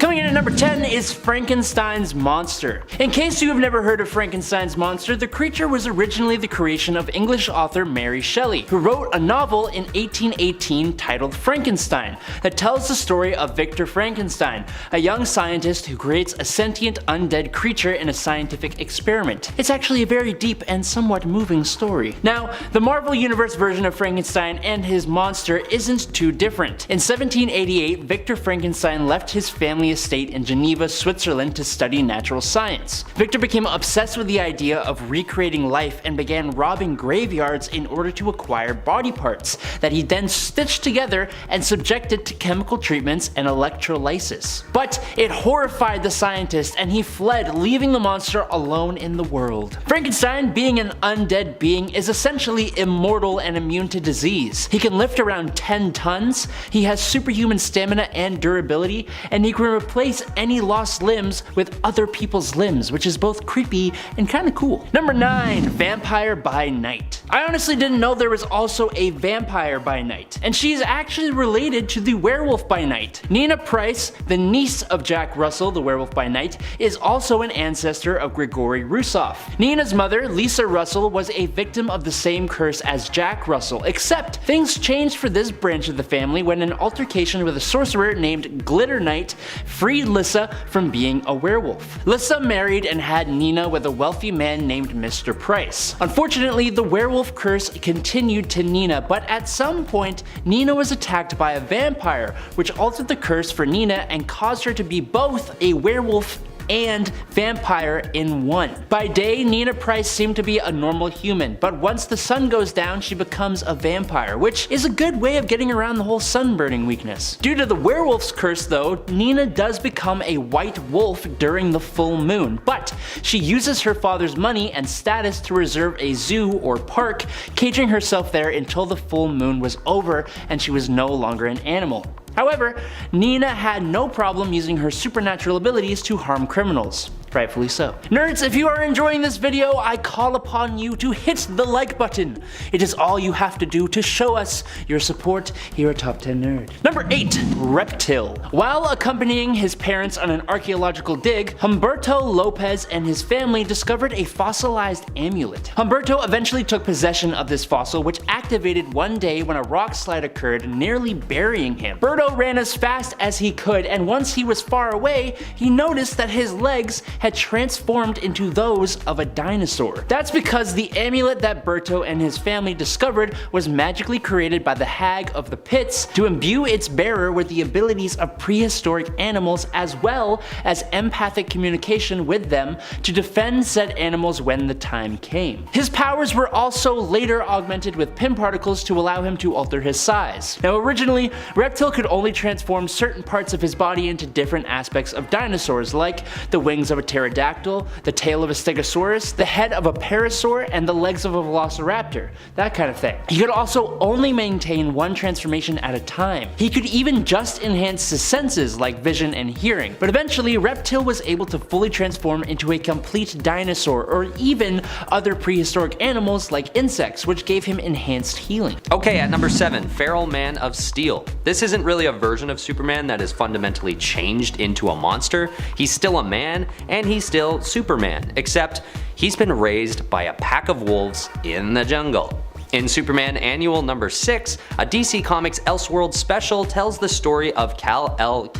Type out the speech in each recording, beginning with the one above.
Coming in at number 10 is Frankenstein's monster. In case you have never heard of Frankenstein's monster, the creature was originally the creation of English author Mary Shelley, who wrote a novel in 1818 titled Frankenstein that tells the story of Victor Frankenstein, a young scientist who creates a sentient undead creature in a scientific experiment. It's actually a very deep and somewhat moving story. Now, the Marvel Universe version of Frankenstein and his monster isn't too different. In 1788, Victor Frankenstein left his family estate in Geneva, Switzerland to study natural science. Victor became obsessed with the idea of recreating life and began robbing graveyards in order to acquire body parts that he then stitched together and subjected to chemical treatments and electrolysis. But it horrified the scientist and he fled, leaving the monster alone in the world. Frankenstein, being an undead being, is essentially immortal and immune to disease. He can lift around 10 tons, he has superhuman stamina and durability, and he can replace any lost limbs with other people's limbs, which is both creepy and kinda cool. Number 9. Vampire by Night. I honestly didn't know there was also a vampire by night, and she's actually related to the werewolf by night. Nina Price, the niece of Jack Russell, the werewolf by night, is also an ancestor of Grigory Russoff. Nina's mother, Lisa Russell, was a victim of the same curse as Jack Russell, except things changed for this branch of the family when an altercation with a sorcerer named Glitter Knight freed Lissa from being a werewolf. Lissa married and had Nina with a wealthy man named Mr. Price. Unfortunately, the werewolf curse continued to Nina, but at some point, Nina was attacked by a vampire, which altered the curse for Nina and caused her to be both a werewolf and vampire in one. By day, Nina Price seemed to be a normal human, but once the sun goes down, she becomes a vampire, which is a good way of getting around the whole sunburning weakness. Due to the werewolf's curse though, Nina does become a white wolf during the full moon, but she uses her father's money and status to reserve a zoo or park, caging herself there until the full moon was over and she was no longer an animal. However, Nina had no problem using her supernatural abilities to harm criminals. Rightfully so. Nerds, if you are enjoying this video, I call upon you to hit the like button. It is all you have to do to show us your support here at Top 10 Nerd. Number 8. Reptile. While accompanying his parents on an archaeological dig, Humberto Lopez and his family discovered a fossilized amulet. Humberto eventually took possession of this fossil, which activated one day when a rock slide occurred, nearly burying him. Berto ran as fast as he could, and once he was far away, he noticed that his legs had transformed into those of a dinosaur. That's because the amulet that Berto and his family discovered was magically created by the Hag of the Pits to imbue its bearer with the abilities of prehistoric animals as well as empathic communication with them to defend said animals when the time came. His powers were also later augmented with Pym particles to allow him to alter his size. Now originally, Reptile could only transform certain parts of his body into different aspects of dinosaurs, like the wings of a pterodactyl, the tail of a stegosaurus, the head of a parasaur, and the legs of a velociraptor, that kind of thing. He could also only maintain one transformation at a time. He could even just enhance his senses like vision and hearing, but eventually Reptile was able to fully transform into a complete dinosaur or even other prehistoric animals like insects, which gave him enhanced healing. Okay, at number 7, Feral Man of Steel. This isn't really a version of Superman that is fundamentally changed into a monster. He's still a man, and he's still Superman, except he's been raised by a pack of wolves in the jungle. In Superman Annual number 6, a DC Comics Elseworld special tells the story of Kal-El,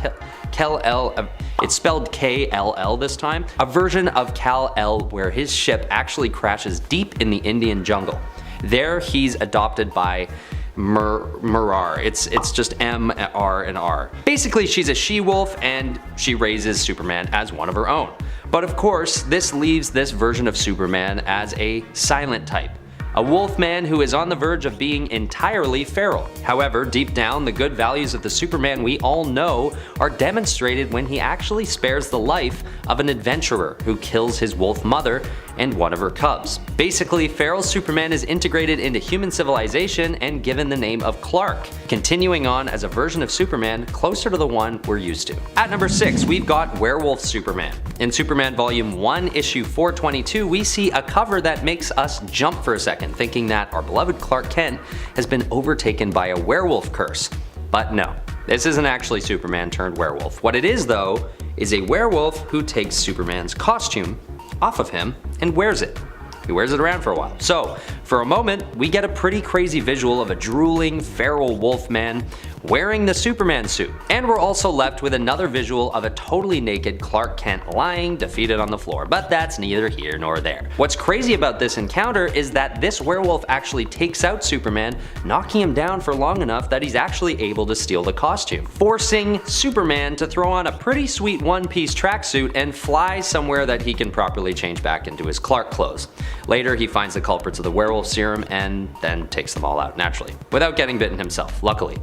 it's spelled K-L-L this time, a version of Kal-El where his ship actually crashes deep in the Indian jungle. There he's adopted by Mirar. It's just M, R, and R. Basically, she's a she-wolf and she raises Superman as one of her own. But of course, this leaves this version of Superman as a silent type. A wolf man who is on the verge of being entirely feral. However, deep down, the good values of the Superman we all know are demonstrated when he actually spares the life of an adventurer who kills his wolf mother and one of her cubs. Basically, feral Superman is integrated into human civilization and given the name of Clark, continuing on as a version of Superman closer to the one we're used to. At number 6, we've got Werewolf Superman. In Superman Volume 1, Issue 422, we see a cover that makes us jump for a second, thinking that our beloved Clark Kent has been overtaken by a werewolf curse. But no. This isn't actually Superman turned werewolf. What it is though, is a werewolf who takes Superman's costume off of him and wears it. He wears it around for a while. So, for a moment, we get a pretty crazy visual of a drooling, feral wolf man wearing the Superman suit. And we're also left with another visual of a totally naked Clark Kent lying defeated on the floor, but that's neither here nor there. What's crazy about this encounter is that this werewolf actually takes out Superman, knocking him down for long enough that he's actually able to steal the costume, forcing Superman to throw on a pretty sweet one-piece tracksuit and fly somewhere that he can properly change back into his Clark clothes. Later, he finds the culprits of the werewolf serum and then takes them all out naturally, without getting bitten himself, luckily.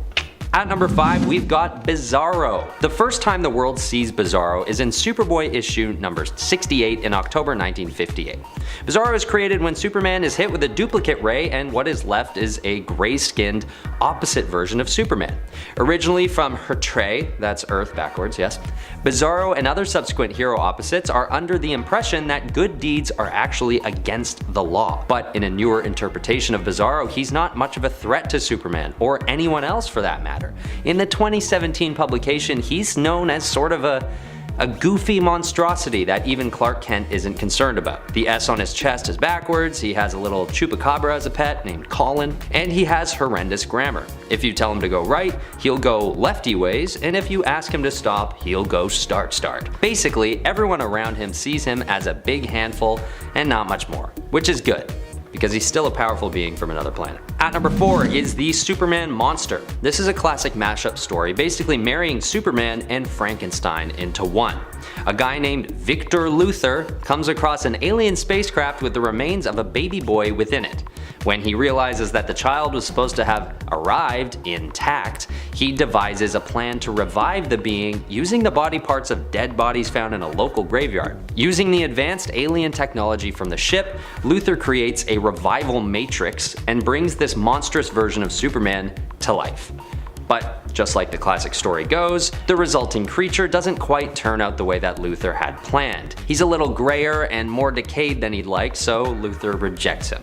At number 5, we've got Bizarro. The first time the world sees Bizarro is in Superboy issue number 68 in October 1958. Bizarro is created when Superman is hit with a duplicate ray and what is left is a gray-skinned, opposite version of Superman. Originally from Hertre, that's Earth backwards, yes, Bizarro and other subsequent hero opposites are under the impression that good deeds are actually against the law. But in a newer interpretation of Bizarro, he's not much of a threat to Superman, or anyone else for that matter. In the 2017 publication, he's known as sort of a goofy monstrosity that even Clark Kent isn't concerned about. The S on his chest is backwards, he has a little chupacabra as a pet named Colin, and he has horrendous grammar. If you tell him to go right, he'll go lefty ways, and if you ask him to stop, he'll go start. Basically, everyone around him sees him as a big handful and not much more, which is good, because he's still a powerful being from another planet. At number 4 is the Superman Monster. This is a classic mashup story, basically marrying Superman and Frankenstein into one. A guy named Victor Luthor comes across an alien spacecraft with the remains of a baby boy within it. When he realizes that the child was supposed to have arrived intact, he devises a plan to revive the being using the body parts of dead bodies found in a local graveyard. Using the advanced alien technology from the ship, Luthor creates a revival matrix and brings this monstrous version of Superman to life. But just like the classic story goes, the resulting creature doesn't quite turn out the way that Luthor had planned. He's a little grayer and more decayed than he'd like, so Luthor rejects him,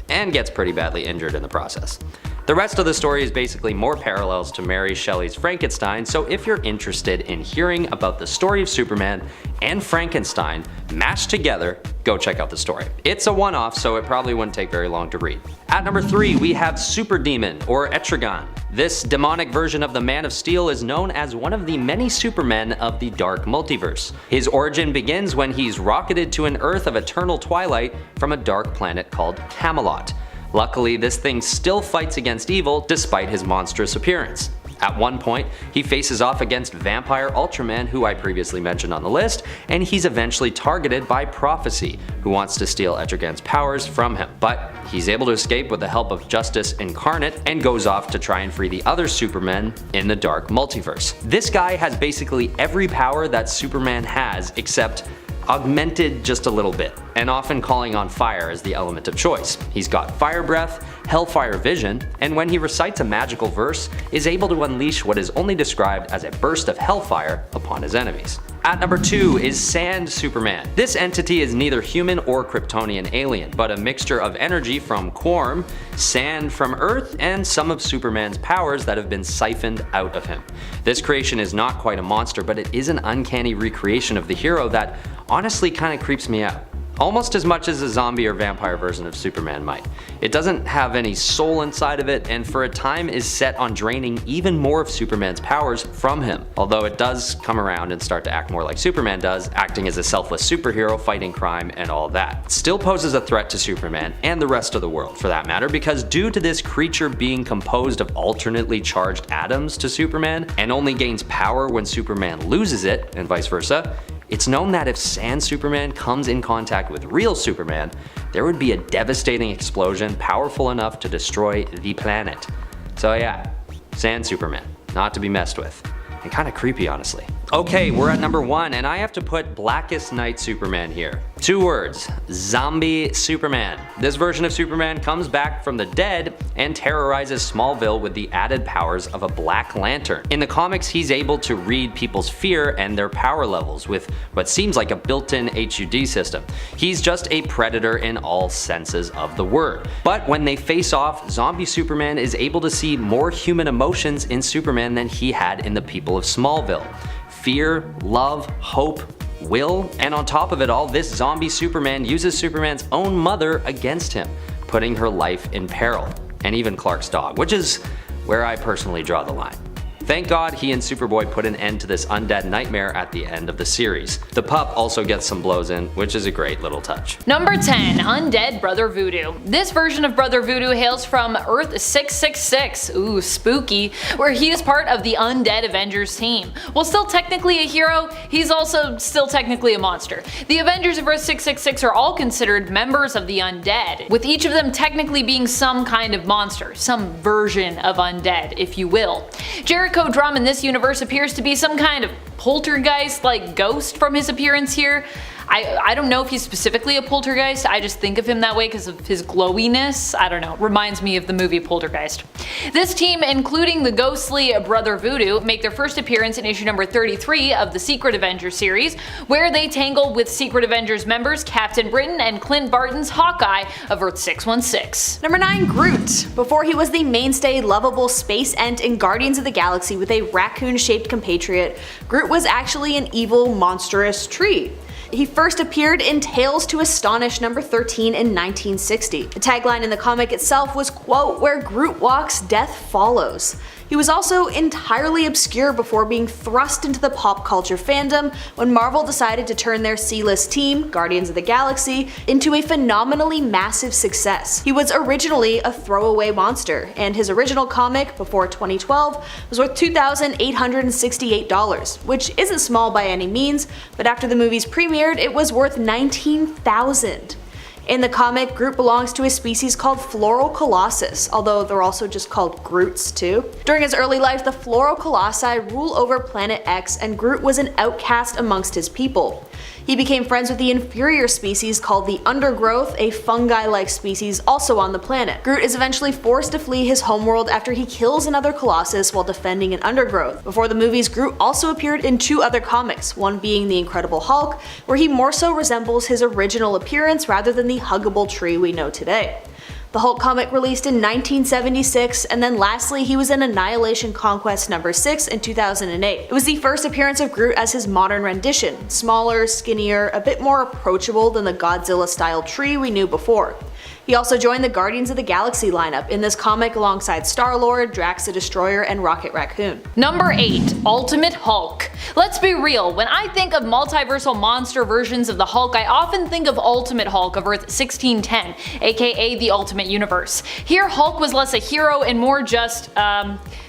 and gets pretty badly injured in the process. The rest of the story is basically more parallels to Mary Shelley's Frankenstein, so if you're interested in hearing about the story of Superman and Frankenstein mashed together, go check out the story. It's a one-off, so it probably wouldn't take very long to read. At number 3, we have Super Demon, or Etrigan. This demonic version of the Man of Steel is known as one of the many Supermen of the Dark Multiverse. His origin begins when he's rocketed to an Earth of eternal twilight from a dark planet called Camelot. Luckily, this thing still fights against evil despite his monstrous appearance. At one point, he faces off against Vampire Ultraman, who I previously mentioned on the list, and he's eventually targeted by Prophecy, who wants to steal Etrigan's powers from him. But he's able to escape with the help of Justice Incarnate and goes off to try and free the other Supermen in the Dark Multiverse. This guy has basically every power that Superman has except augmented just a little bit, and often calling on fire as the element of choice. He's got fire breath, hellfire vision, and when he recites a magical verse, is able to unleash what is only described as a burst of hellfire upon his enemies. At number 2 is Sand Superman. This entity is neither human or Kryptonian alien, but a mixture of energy from Quarm, sand from Earth, and some of Superman's powers that have been siphoned out of him. This creation is not quite a monster, but it is an uncanny recreation of the hero that honestly kind of creeps me out. Almost as much as a zombie or vampire version of Superman might. It doesn't have any soul inside of it, and for a time is set on draining even more of Superman's powers from him. Although it does come around and start to act more like Superman does, acting as a selfless superhero, fighting crime, and all that. It still poses a threat to Superman, and the rest of the world for that matter, because due to this creature being composed of alternately charged atoms to Superman, and only gains power when Superman loses it, and vice versa, it's known that if Sand Superman comes in contact with real Superman, there would be a devastating explosion powerful enough to destroy the planet. So yeah, Sand Superman, not to be messed with. And kinda creepy, honestly. Okay, we're at number 1, and I have to put Blackest Night Superman here. 2 words, zombie Superman. This version of Superman comes back from the dead and terrorizes Smallville with the added powers of a Black Lantern. In the comics, he's able to read people's fear and their power levels with what seems like a built-in HUD system. He's just a predator in all senses of the word. But when they face off, zombie Superman is able to see more human emotions in Superman than he had in the people of Smallville. Fear, love, hope, will, and on top of it all, this zombie Superman uses Superman's own mother against him, putting her life in peril, and even Clark's dog, which is where I personally draw the line. Thank God he and Superboy put an end to this undead nightmare at the end of the series. The pup also gets some blows in, which is a great little touch. Number 10. Undead Brother Voodoo. This version of Brother Voodoo hails from Earth 666, ooh spooky, where he is part of the Undead Avengers team. While still technically a hero, he's also still technically a monster. The Avengers of Earth 666 are all considered members of the Undead, with each of them technically being some kind of monster, some version of undead, if you will. Jericho Drum in this universe appears to be some kind of poltergeist-like ghost from his appearance here. I don't know if he's specifically a poltergeist, I just think of him that way because of his glowiness. I don't know, reminds me of the movie Poltergeist. This team, including the ghostly Brother Voodoo, make their first appearance in issue number 33 of the Secret Avengers series, where they tangle with Secret Avengers members Captain Britain and Clint Barton's Hawkeye of Earth 616. Number 9. Groot. Before he was the mainstay lovable space ent in Guardians of the Galaxy with a raccoon-shaped compatriot, Groot was actually an evil, monstrous tree. He first appeared in Tales to Astonish number 13 in 1960. The tagline in the comic itself was, quote, "Where Groot walks, death follows." He was also entirely obscure before being thrust into the pop culture fandom when Marvel decided to turn their C-list team, Guardians of the Galaxy, into a phenomenally massive success. He was originally a throwaway monster, and his original comic, before 2012, was worth $2,868, which isn't small by any means, but after the movies premiered, it was worth $19,000. In the comic, Groot belongs to a species called Floral Colossus, although they're also just called Groots too. During his early life, the Floral Colossi rule over Planet X, and Groot was an outcast amongst his people. He became friends with the inferior species called the Undergrowth, a fungi-like species also on the planet. Groot is eventually forced to flee his homeworld after he kills another Colossus while defending an Undergrowth. Before the movies, Groot also appeared in 2 other comics, one being The Incredible Hulk, where he more so resembles his original appearance rather than the huggable tree we know today. The Hulk comic released in 1976, and then lastly he was in Annihilation Conquest number 6 in 2008. It was the first appearance of Groot as his modern rendition, smaller, skinnier, a bit more approachable than the Godzilla-style tree we knew before. He also joined the Guardians of the Galaxy lineup in this comic alongside Star-Lord, Drax the Destroyer, and Rocket Raccoon. Number 8. Ultimate Hulk. Let's be real, when I think of multiversal monster versions of the Hulk, I often think of Ultimate Hulk of Earth 1610, aka the Ultimate Universe. Here Hulk was less a hero and more just,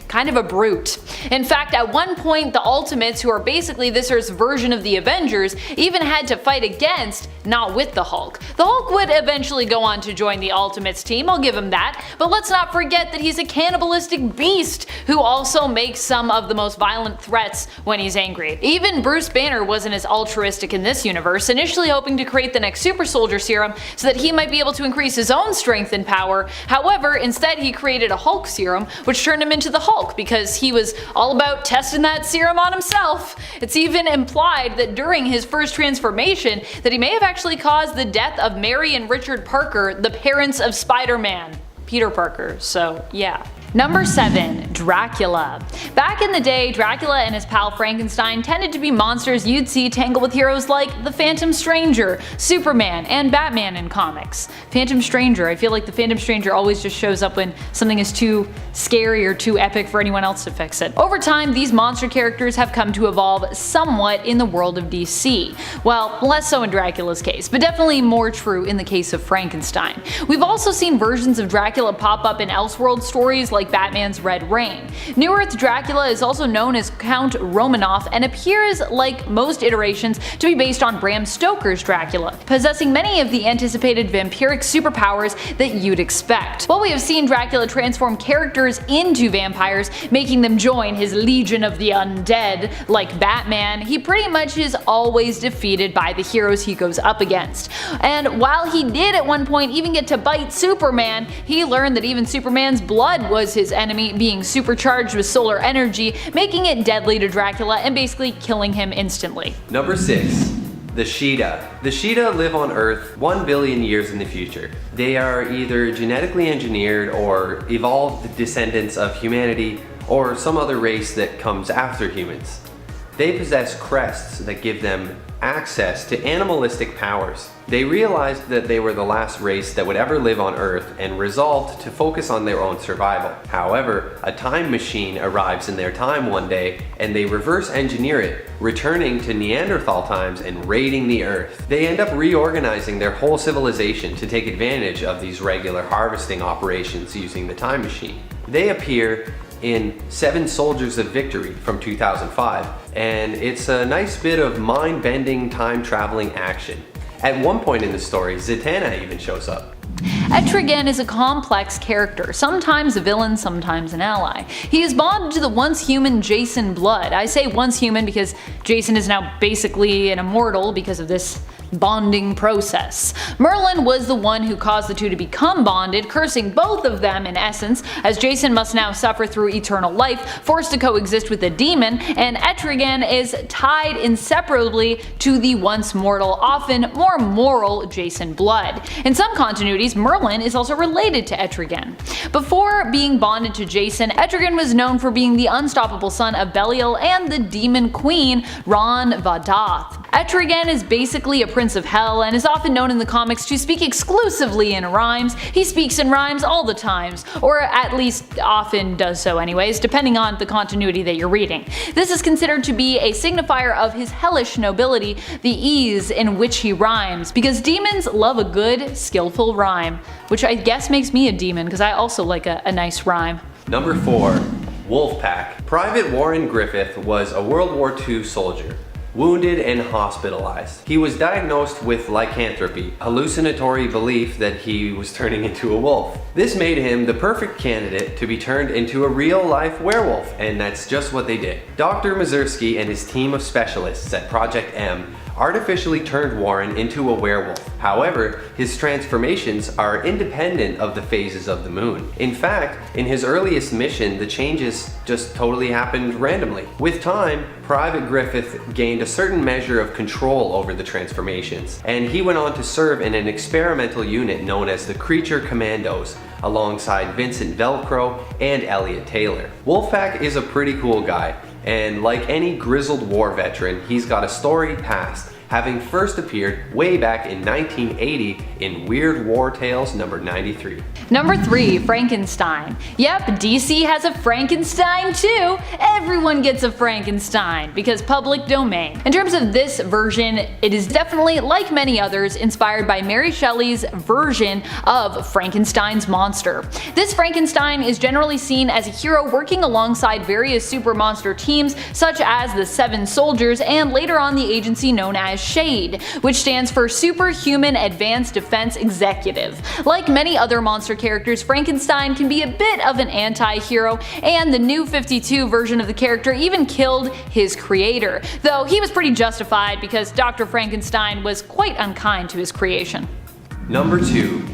kind of a brute. In fact, at one point the Ultimates, who are basically this Earth's version of the Avengers, even had to fight against, not with the Hulk. The Hulk would eventually go on to join the Ultimates team, I'll give him that, but let's not forget that he's a cannibalistic beast who also makes some of the most violent threats when he's angry. Even Bruce Banner wasn't as altruistic in this universe, initially hoping to create the next super soldier serum so that he might be able to increase his own strength and power. However, instead he created a Hulk serum, which turned him into the Hulk because he was all about testing that serum on himself. It's even implied that during his first transformation that he may have actually caused the death of Mary and Richard Parker, the parents of Spider-Man, Peter Parker, so yeah. Number 7. Dracula. Back in the day, Dracula and his pal Frankenstein tended to be monsters you'd see tangle with heroes like the Phantom Stranger, Superman, and Batman in comics. Phantom Stranger, I feel like the Phantom Stranger always just shows up when something is too scary or too epic for anyone else to fix it. Over time, these monster characters have come to evolve somewhat in the world of DC. Well, less so in Dracula's case, but definitely more true in the case of Frankenstein. We've also seen versions of Dracula pop up in Elseworld stories like like Batman's Red Rain. New Earth Dracula is also known as Count Romanoff and appears, like most iterations, to be based on Bram Stoker's Dracula, possessing many of the anticipated vampiric superpowers that you'd expect. While we have seen Dracula transform characters into vampires, making them join his Legion of the Undead, like Batman, he pretty much is always defeated by the heroes he goes up against. And while he did at one point even get to bite Superman, he learned that even Superman's blood was his enemy, being supercharged with solar energy, making it deadly to Dracula and basically killing him instantly. Number 6. The Sheeta. The Sheeta live on Earth 1 billion years in the future. They are either genetically engineered or evolved descendants of humanity or some other race that comes after humans. They possess crests that give them access to animalistic powers. They realized that they were the last race that would ever live on Earth and resolved to focus on their own survival. However, a time machine arrives in their time one day and they reverse engineer it, returning to Neanderthal times and raiding the Earth. They end up reorganizing their whole civilization to take advantage of these regular harvesting operations using the time machine. They appear in 7 Soldiers of Victory from 2005, and it's a nice bit of mind-bending time-traveling action. At one point in the story, Zatanna even shows up. Etrigan is a complex character, sometimes a villain, sometimes an ally. He is bonded to the once human Jason Blood. I say once human because Jason is now basically an immortal because of this bonding process. Merlin was the one who caused the two to become bonded, cursing both of them in essence, as Jason must now suffer through eternal life, forced to coexist with a demon, and Etrigan is tied inseparably to the once mortal, often more moral Jason Blood. In some continuities, Merlin is also related to Etrigan. Before being bonded to Jason, Etrigan was known for being the unstoppable son of Belial and the demon queen Ron Vadath. Etrigan is basically a prince of hell and is often known in the comics to speak exclusively in rhymes. He speaks in rhymes all the times, or at least often does so anyways, depending on the continuity that you're reading. This is considered to be a signifier of his hellish nobility, the ease in which he rhymes, because demons love a good, skillful rhyme, which I guess makes me a demon because I also like a nice rhyme. Number 4. Wolfpack. Private Warren Griffith was a World War II soldier, wounded and hospitalized. He was diagnosed with lycanthropy, hallucinatory belief that he was turning into a wolf. This made him the perfect candidate to be turned into a real-life werewolf, and that's just what they did. Dr. Mazursky and his team of specialists at Project M artificially turned Warren into a werewolf. However, his transformations are independent of the phases of the moon. In fact, in his earliest mission, the changes just totally happened randomly. With time, Private Griffith gained a certain measure of control over the transformations, and he went on to serve in an experimental unit known as the Creature Commandos, alongside Vincent Velcro and Elliot Taylor. Wolfpack is a pretty cool guy, and like any grizzled war veteran, he's got a storied past, having first appeared way back in 1980 in Weird War Tales number 93. Number 3. Frankenstein. Yep, DC has a Frankenstein too. Everyone gets a Frankenstein because public domain. In terms of this version, it is definitely, like many others, inspired by Mary Shelley's version of Frankenstein's monster. This Frankenstein is generally seen as a hero working alongside various super monster teams such as the Seven Soldiers and later on the agency known as SHADE, which stands for Superhuman Advanced Defense Executive. Like many other monster characters, Frankenstein can be a bit of an anti-hero, and the New 52 version of the character even killed his creator, though he was pretty justified because Dr. Frankenstein was quite unkind to his creation. Number 2.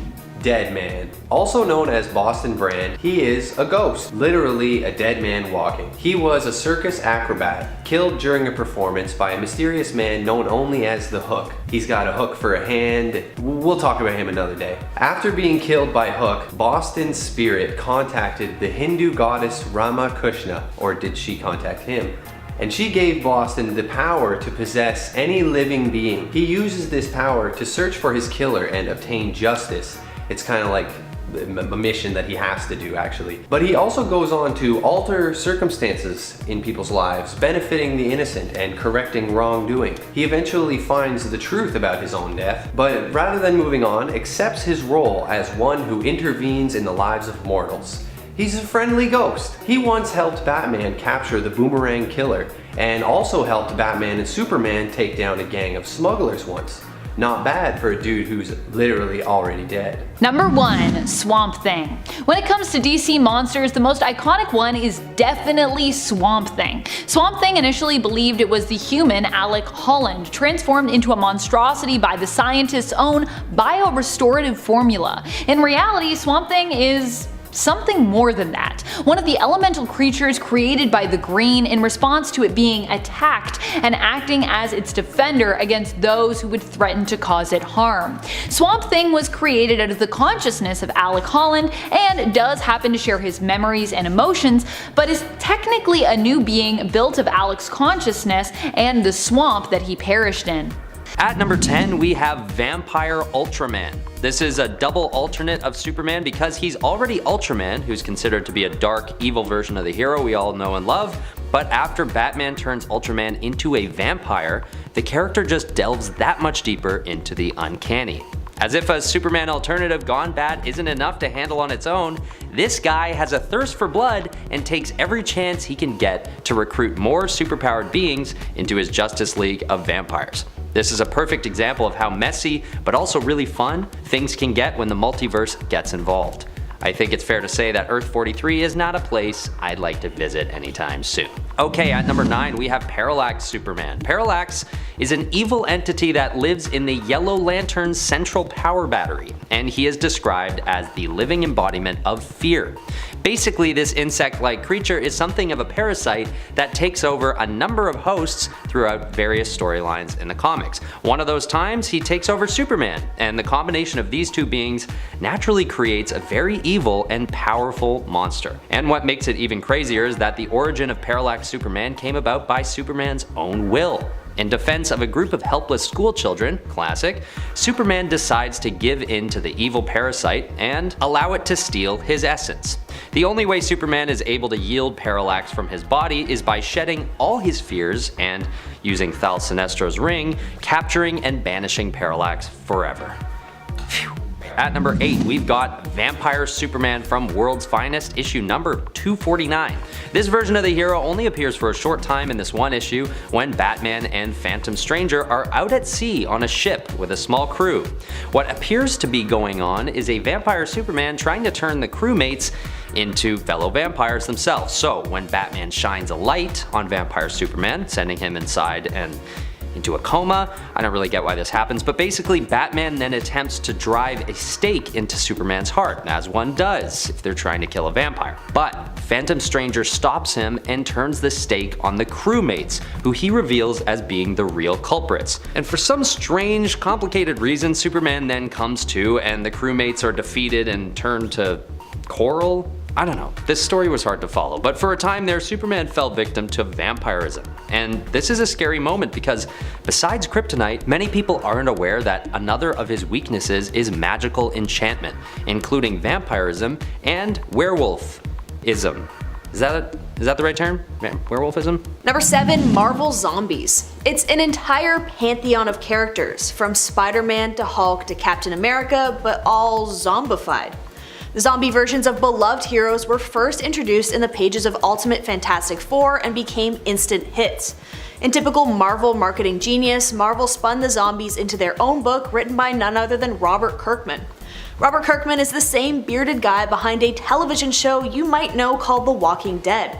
Dead Man. Also known as Boston Brand, he is a ghost, literally a dead man walking. He was a circus acrobat, killed during a performance by a mysterious man known only as the Hook. He's got a hook for a hand. We'll talk about him another day. After being killed by Hook, Boston's spirit contacted the Hindu goddess Ramakrishna, or did she contact him? And she gave Boston the power to possess any living being. He uses this power to search for his killer and obtain justice. It's kind of like a mission that he has to do, actually. But he also goes on to alter circumstances in people's lives, benefiting the innocent and correcting wrongdoing. He eventually finds the truth about his own death, but rather than moving on, accepts his role as one who intervenes in the lives of mortals. He's a friendly ghost. He once helped Batman capture the Boomerang Killer and also helped Batman and Superman take down a gang of smugglers once. Not bad for a dude who's literally already dead. Number 1. Swamp Thing. When it comes to DC monsters, the most iconic one is definitely Swamp Thing. Swamp Thing initially believed it was the human Alec Holland, transformed into a monstrosity by the scientist's own biorestorative formula. In reality, Swamp Thing is something more than that. One of the elemental creatures created by the Green in response to it being attacked and acting as its defender against those who would threaten to cause it harm. Swamp Thing was created out of the consciousness of Alec Holland and does happen to share his memories and emotions, but is technically a new being built of Alec's consciousness and the swamp that he perished in. At number 10, we have Vampire Ultraman. This is a double alternate of Superman because he's already Ultraman, who's considered to be a dark, evil version of the hero we all know and love, but after Batman turns Ultraman into a vampire, the character just delves that much deeper into the uncanny. As if a Superman alternative gone bad isn't enough to handle on its own, this guy has a thirst for blood and takes every chance he can get to recruit more superpowered beings into his Justice League of Vampires. This is a perfect example of how messy, but also really fun, things can get when the multiverse gets involved. I think it's fair to say that Earth 43 is not a place I'd like to visit anytime soon. Okay, at number 9 we have Parallax Superman. Parallax is an evil entity that lives in the Yellow Lantern's central power battery, and he is described as the living embodiment of fear. Basically, this insect-like creature is something of a parasite that takes over a number of hosts throughout various storylines in the comics. One of those times, he takes over Superman, and the combination of these two beings naturally creates a very evil and powerful monster. And what makes it even crazier is that the origin of Parallax Superman came about by Superman's own will. In defense of a group of helpless schoolchildren, classic, Superman decides to give in to the evil parasite and allow it to steal his essence. The only way Superman is able to yield Parallax from his body is by shedding all his fears and, using Thal Sinestro's ring, capturing and banishing Parallax forever. Phew. At number 8, we've got Vampire Superman from World's Finest, issue number 249. This version of the hero only appears for a short time in this one issue when Batman and Phantom Stranger are out at sea on a ship with a small crew. What appears to be going on is a Vampire Superman trying to turn the crewmates into fellow vampires themselves. So when Batman shines a light on Vampire Superman, sending him inside and into a coma. I don't really get why this happens, but basically Batman then attempts to drive a stake into Superman's heart, as one does if they're trying to kill a vampire. But Phantom Stranger stops him and turns the stake on the crewmates, who he reveals as being the real culprits. And for some strange, complicated reason, Superman then comes to and the crewmates are defeated and turned to coral? I don't know, this story was hard to follow, but for a time there, Superman fell victim to vampirism. And this is a scary moment because besides kryptonite, many people aren't aware that another of his weaknesses is magical enchantment, including vampirism and werewolfism. Is that the right term? Werewolfism? Number 7, Marvel Zombies. It's an entire pantheon of characters, from Spider-Man to Hulk to Captain America, but all zombified. The zombie versions of beloved heroes were first introduced in the pages of Ultimate Fantastic Four and became instant hits. In typical Marvel marketing genius, Marvel spun the zombies into their own book written by none other than Robert Kirkman. Robert Kirkman is the same bearded guy behind a television show you might know called The Walking Dead.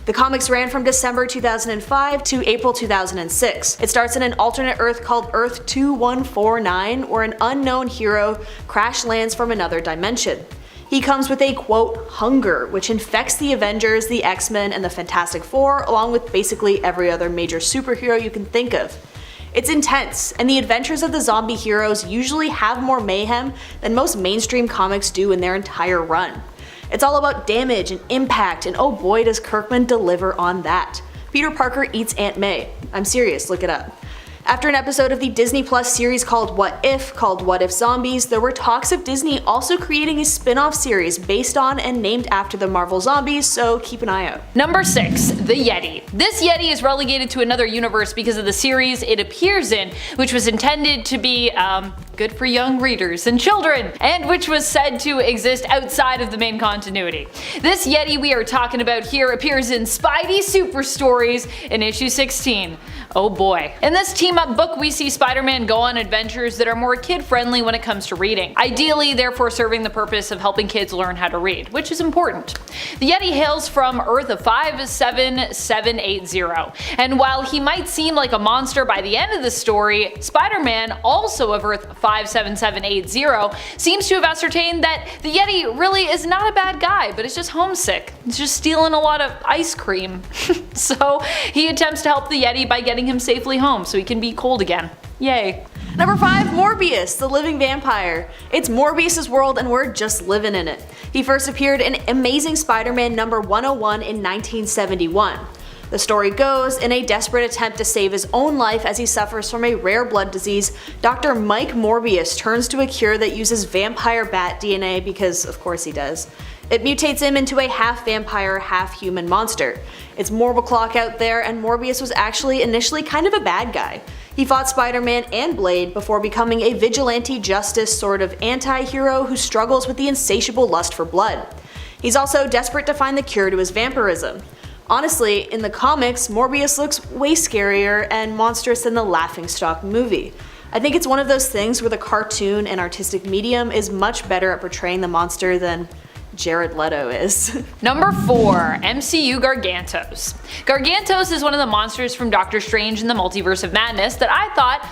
The comics ran from December 2005 to April 2006. It starts in an alternate Earth called Earth 2149, where an unknown hero crash lands from another dimension. He comes with a, quote, hunger, which infects the Avengers, the X-Men, and the Fantastic Four, along with basically every other major superhero you can think of. It's intense, and the adventures of the zombie heroes usually have more mayhem than most mainstream comics do in their entire run. It's all about damage and impact, and oh boy does Kirkman deliver on that. Peter Parker eats Aunt May. I'm serious, look it up. After an episode of the Disney Plus series called What If Zombies, there were talks of Disney also creating a spin-off series based on and named after the Marvel Zombies, so keep an eye out. Number 6, the Yeti. This Yeti is relegated to another universe because of the series it appears in, which was intended to be, Good for young readers and children, and which was said to exist outside of the main continuity. This Yeti we are talking about here appears in Spidey Super Stories in issue 16. Oh boy. In this team-up book, we see Spider-Man go on adventures that are more kid-friendly when it comes to reading, ideally therefore serving the purpose of helping kids learn how to read, which is important. The Yeti hails from Earth of 57780, and while he might seem like a monster by the end of the story, Spider-Man, also of Earth 57780, seems to have ascertained that the Yeti really is not a bad guy, but is just homesick. He's just stealing a lot of ice cream. So he attempts to help the Yeti by getting him safely home so he can be cold again. Yay. Number 5, Morbius, the living vampire. It's Morbius' world and we're just living in it. He first appeared in Amazing Spider-Man number 101 in 1971. The story goes, in a desperate attempt to save his own life as he suffers from a rare blood disease, Dr. Mike Morbius turns to a cure that uses vampire bat DNA because of course he does. It mutates him into a half-vampire, half-human monster. It's Morbiclock out there, and Morbius was actually initially kind of a bad guy. He fought Spider-Man and Blade before becoming a vigilante justice sort of anti-hero who struggles with the insatiable lust for blood. He's also desperate to find the cure to his vampirism. Honestly, in the comics, Morbius looks way scarier and monstrous than the Laughingstock movie. I think it's one of those things where the cartoon and artistic medium is much better at portraying the monster than Jared Leto is. Number 4, MCU Gargantos. Gargantos is one of the monsters from Doctor Strange in the Multiverse of Madness that I thought,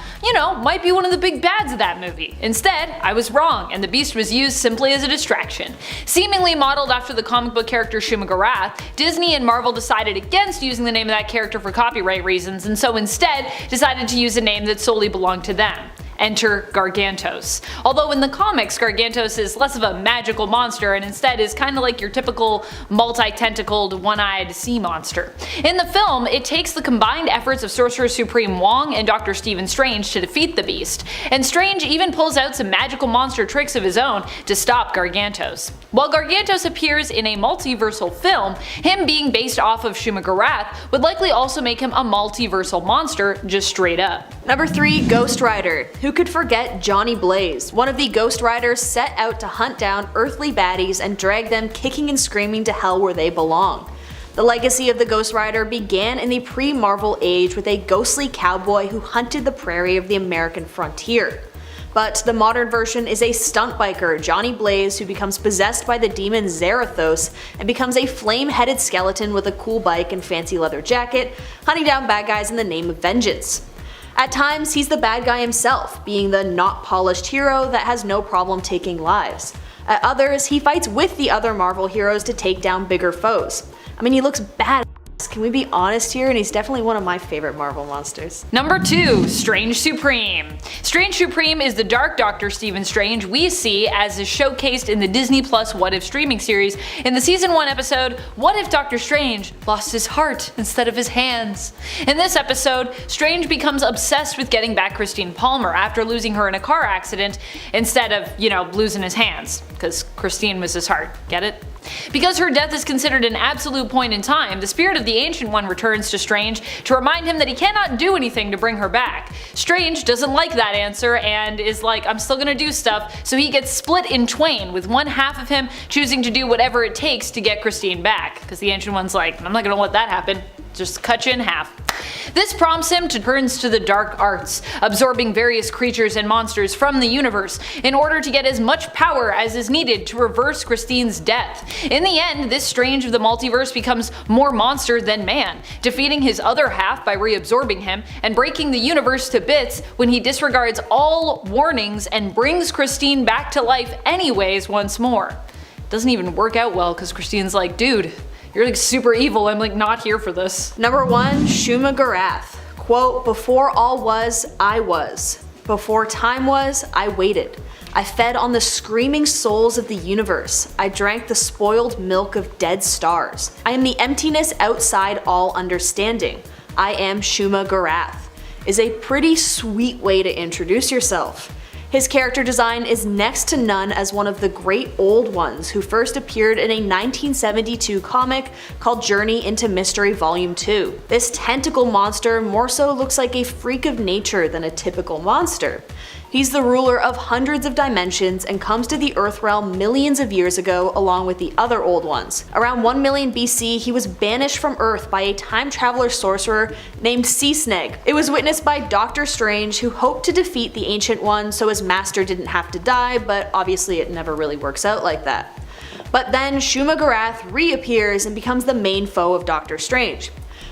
might be one of the big bads of that movie. Instead, I was wrong, and the beast was used simply as a distraction. Seemingly modeled after the comic book character Shuma-Gorath, Disney and Marvel decided against using the name of that character for copyright reasons, and so instead decided to use a name that solely belonged to them. Enter Gargantos. Although in the comics, Gargantos is less of a magical monster and instead is kinda like your typical multi-tentacled, one-eyed sea monster. In the film, it takes the combined efforts of Sorcerer Supreme Wong and Dr. Stephen Strange to defeat the beast, and Strange even pulls out some magical monster tricks of his own to stop Gargantos. While Gargantos appears in a multiversal film, him being based off of Shuma-Gorath would likely also make him a multiversal monster just straight up. Number 3, Ghost Rider. Who could forget Johnny Blaze, one of the Ghost Riders set out to hunt down earthly baddies and drag them kicking and screaming to hell where they belong. The legacy of the Ghost Rider began in the pre-Marvel age with a ghostly cowboy who hunted the prairie of the American frontier. But the modern version is a stunt biker, Johnny Blaze, who becomes possessed by the demon Zarathos and becomes a flame-headed skeleton with a cool bike and fancy leather jacket, hunting down bad guys in the name of vengeance. At times, he's the bad guy himself, being the not polished hero that has no problem taking lives. At others, he fights with the other Marvel heroes to take down bigger foes. I mean, he looks badass, can we be honest here, and he's definitely one of my favorite Marvel monsters. Number 2, Strange Supreme. Strange Supreme is the Dark Doctor Stephen Strange we see as is showcased in the Disney Plus What If streaming series in the season 1 episode, What If Doctor Strange Lost His Heart Instead of His Hands? In this episode, Strange becomes obsessed with getting back Christine Palmer after losing her in a car accident instead of, losing his hands, because Christine was his heart, get it? Because her death is considered an absolute point in time, the spirit of the Ancient One returns to Strange to remind him that he cannot do anything to bring her back. Strange doesn't like that answer and is like, I'm still gonna do stuff, so he gets split in twain, with one half of him choosing to do whatever it takes to get Christine back, because the Ancient One's like, I'm not gonna let that happen, just cut you in half. This prompts him to turn to the dark arts, absorbing various creatures and monsters from the universe in order to get as much power as is needed to reverse Christine's death. In the end, this Strange of the multiverse becomes more monster than man, defeating his other half by reabsorbing him and breaking the universe to bits when he disregards all warnings and brings Christine back to life anyways once more. Doesn't even work out well because Christine's like, dude, you're like super evil, I'm like not here for this. Number 1, Shuma-Gorath. Quote, before all was, I was. Before time was, I waited. I fed on the screaming souls of the universe. I drank the spoiled milk of dead stars. I am the emptiness outside all understanding. I am Shuma-Gorath. Is a pretty sweet way to introduce yourself. His character design is next to none as one of the great old ones who first appeared in a 1972 comic called Journey into Mystery Volume 2. This tentacle monster more so looks like a freak of nature than a typical monster. He's the ruler of hundreds of dimensions and comes to the Earth realm millions of years ago along with the other old ones. Around 1 million BC, he was banished from Earth by a time traveler sorcerer named Sea-Sneg. It was witnessed by Doctor Strange, who hoped to defeat the Ancient One so his master didn't have to die, but obviously it never really works out like that. But then Shuma-Gorath reappears and becomes the main foe of Doctor Strange.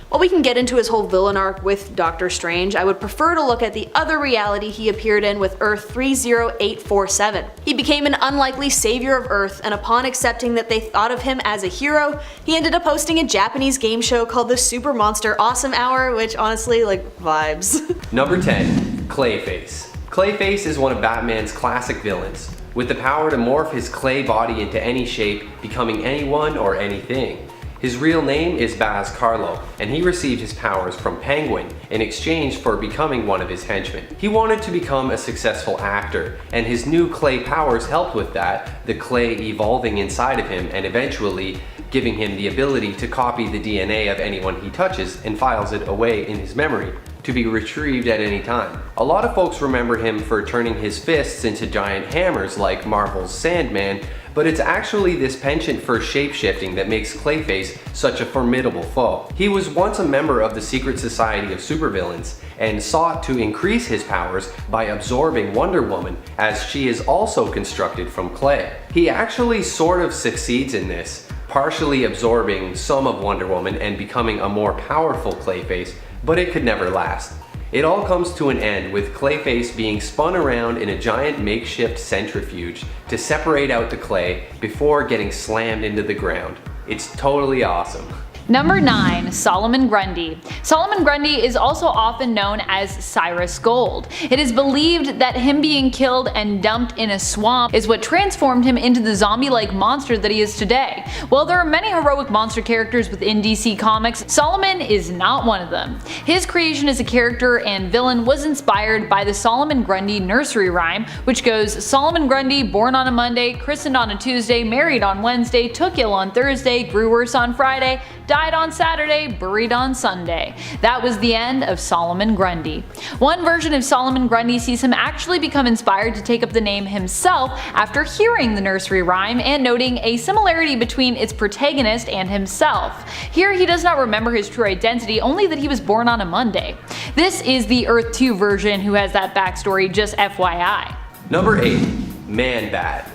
While we can get into his whole villain arc with Doctor Strange, I would prefer to look at the other reality he appeared in with Earth 30847. He became an unlikely savior of Earth, and upon accepting that they thought of him as a hero, he ended up hosting a Japanese game show called the Super Monster Awesome Hour, which honestly, vibes. Number 10. Clayface. Clayface is one of Batman's classic villains, with the power to morph his clay body into any shape, becoming anyone or anything. His real name is Baz Carlo, and he received his powers from Penguin in exchange for becoming one of his henchmen. He wanted to become a successful actor, and his new clay powers helped with that, the clay evolving inside of him and eventually giving him the ability to copy the DNA of anyone he touches and files it away in his memory, to be retrieved at any time. A lot of folks remember him for turning his fists into giant hammers like Marvel's Sandman, but it's actually this penchant for shapeshifting that makes Clayface such a formidable foe. He was once a member of the secret society of supervillains and sought to increase his powers by absorbing Wonder Woman, as she is also constructed from clay. He actually sort of succeeds in this, partially absorbing some of Wonder Woman and becoming a more powerful Clayface, but it could never last. It all comes to an end with Clayface being spun around in a giant makeshift centrifuge to separate out the clay before getting slammed into the ground. It's totally awesome. Number 9. Solomon Grundy. Solomon Grundy is also often known as Cyrus Gold. It is believed that him being killed and dumped in a swamp is what transformed him into the zombie-like monster that he is today. While there are many heroic monster characters within DC Comics, Solomon is not one of them. His creation as a character and villain was inspired by the Solomon Grundy nursery rhyme, which goes: Solomon Grundy, born on a Monday, christened on a Tuesday, married on Wednesday, took ill on Thursday, grew worse on Friday, died on Saturday, buried on Sunday. That was the end of Solomon Grundy. One version of Solomon Grundy sees him actually become inspired to take up the name himself after hearing the nursery rhyme and noting a similarity between its protagonist and himself. Here he does not remember his true identity, only that he was born on a Monday. This is the Earth 2 version who has that backstory, just FYI. Number 8. Man-Bat.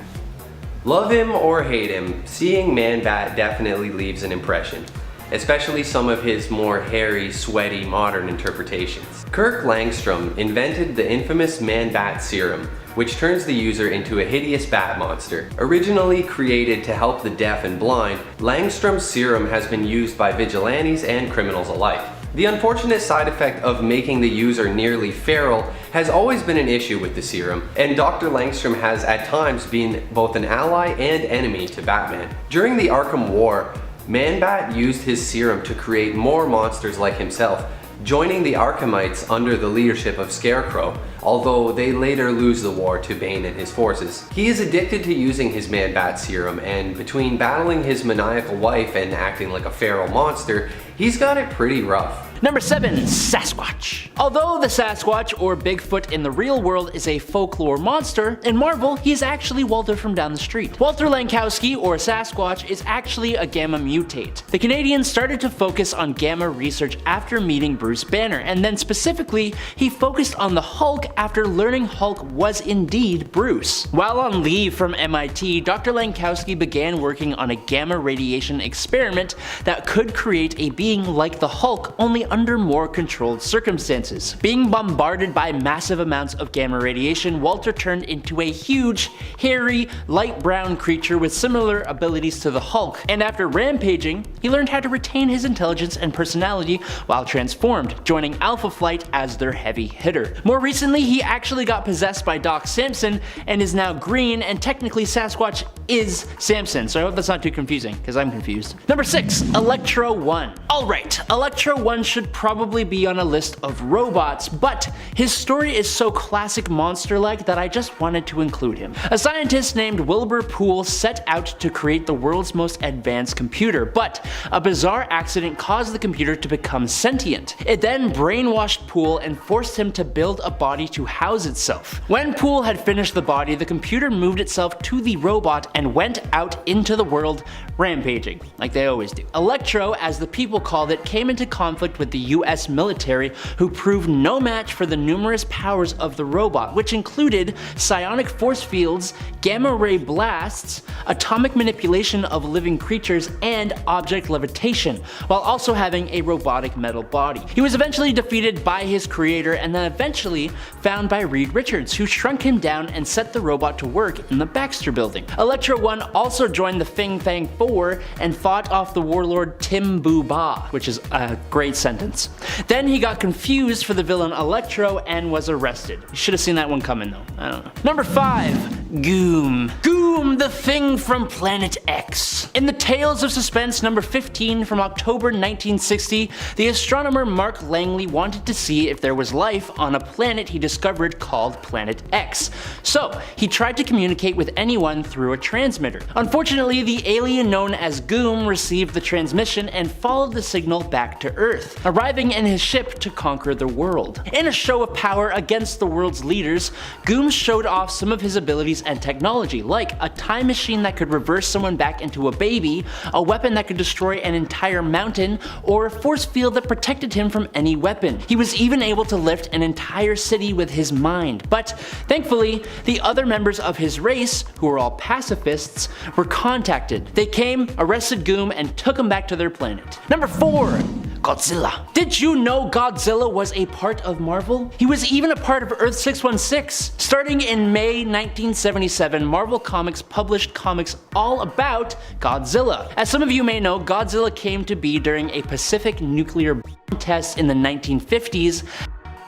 Love him or hate him, seeing Man-Bat definitely leaves an impression, especially some of his more hairy, sweaty, modern interpretations. Kirk Langstrom invented the infamous Man-Bat serum, which turns the user into a hideous bat monster. Originally created to help the deaf and blind, Langstrom's serum has been used by vigilantes and criminals alike. The unfortunate side effect of making the user nearly feral has always been an issue with the serum, and Dr. Langstrom has at times been both an ally and enemy to Batman. During the Arkham War, Man-Bat used his serum to create more monsters like himself, joining the Arkhamites under the leadership of Scarecrow, although they later lose the war to Bane and his forces. He is addicted to using his Man-Bat serum, and between battling his maniacal wife and acting like a feral monster, he's got it pretty rough. Number 7. Sasquatch. Although the Sasquatch, or Bigfoot in the real world, is a folklore monster, in Marvel he is actually Walter from down the street. Walter Lankowski, or Sasquatch, is actually a gamma mutate. The Canadians started to focus on gamma research after meeting Bruce Banner, and then specifically he focused on the Hulk after learning Hulk was indeed Bruce. While on leave from MIT, Dr. Lankowski began working on a gamma radiation experiment that could create a being like the Hulk, only under more controlled circumstances. Being bombarded by massive amounts of gamma radiation, Walter turned into a huge, hairy, light brown creature with similar abilities to the Hulk, and after rampaging, he learned how to retain his intelligence and personality while transformed, joining Alpha Flight as their heavy hitter. More recently, he actually got possessed by Doc Samson and is now green, and technically Sasquatch is Samson, so I hope that's not too confusing, because I'm confused. Number 6, Electro 1. Alright, Electro 1 should probably be on a list of robots, but his story is so classic monster-like that I just wanted to include him. A scientist named Wilbur Poole set out to create the world's most advanced computer, but a bizarre accident caused the computer to become sentient. It then brainwashed Poole and forced him to build a body to house itself. When Poole had finished the body, the computer moved itself to the robot and went out into the world rampaging, like they always do. Electro, as the people called it, came into conflict with the US military, who proved no match for the numerous powers of the robot, which included psionic force fields, gamma ray blasts, atomic manipulation of living creatures, and object levitation, while also having a robotic metal body. He was eventually defeated by his creator and then eventually found by Reed Richards, who shrunk him down and set the robot to work in the Baxter building. Electro 1 also joined the Fing Fang 4 and fought off the warlord Tim Boo Ba, which is a great sentence. Then he got confused for the villain Electro and was arrested. You should have seen that one coming though, I don't know. Number 5, Goom. Goom, the thing from Planet X. In the Tales of Suspense number 15 from October 1960, the astronomer Mark Langley wanted to see if there was life on a planet he discovered called Planet X. So, he tried to communicate with anyone through a transmitter. Unfortunately, the alien known as Goom received the transmission and followed the signal back to Earth, arriving in his ship to conquer the world. In a show of power against the world's leaders, Goom showed off some of his abilities and technology, like a time machine that could reverse someone back into a baby, a weapon that could destroy an entire mountain, or a force field that protected him from any weapon. He was even able to lift an entire city with his mind, but thankfully, the other members of his race, who were all pacifists, were contacted. They came, arrested Goom, and took him back to their planet. Number 4. Godzilla. Did you know Godzilla was a part of Marvel? He was even a part of Earth 616. Starting in May 1977, Marvel Comics published comics all about Godzilla. As some of you may know, Godzilla came to be during a Pacific nuclear test in the 1950s,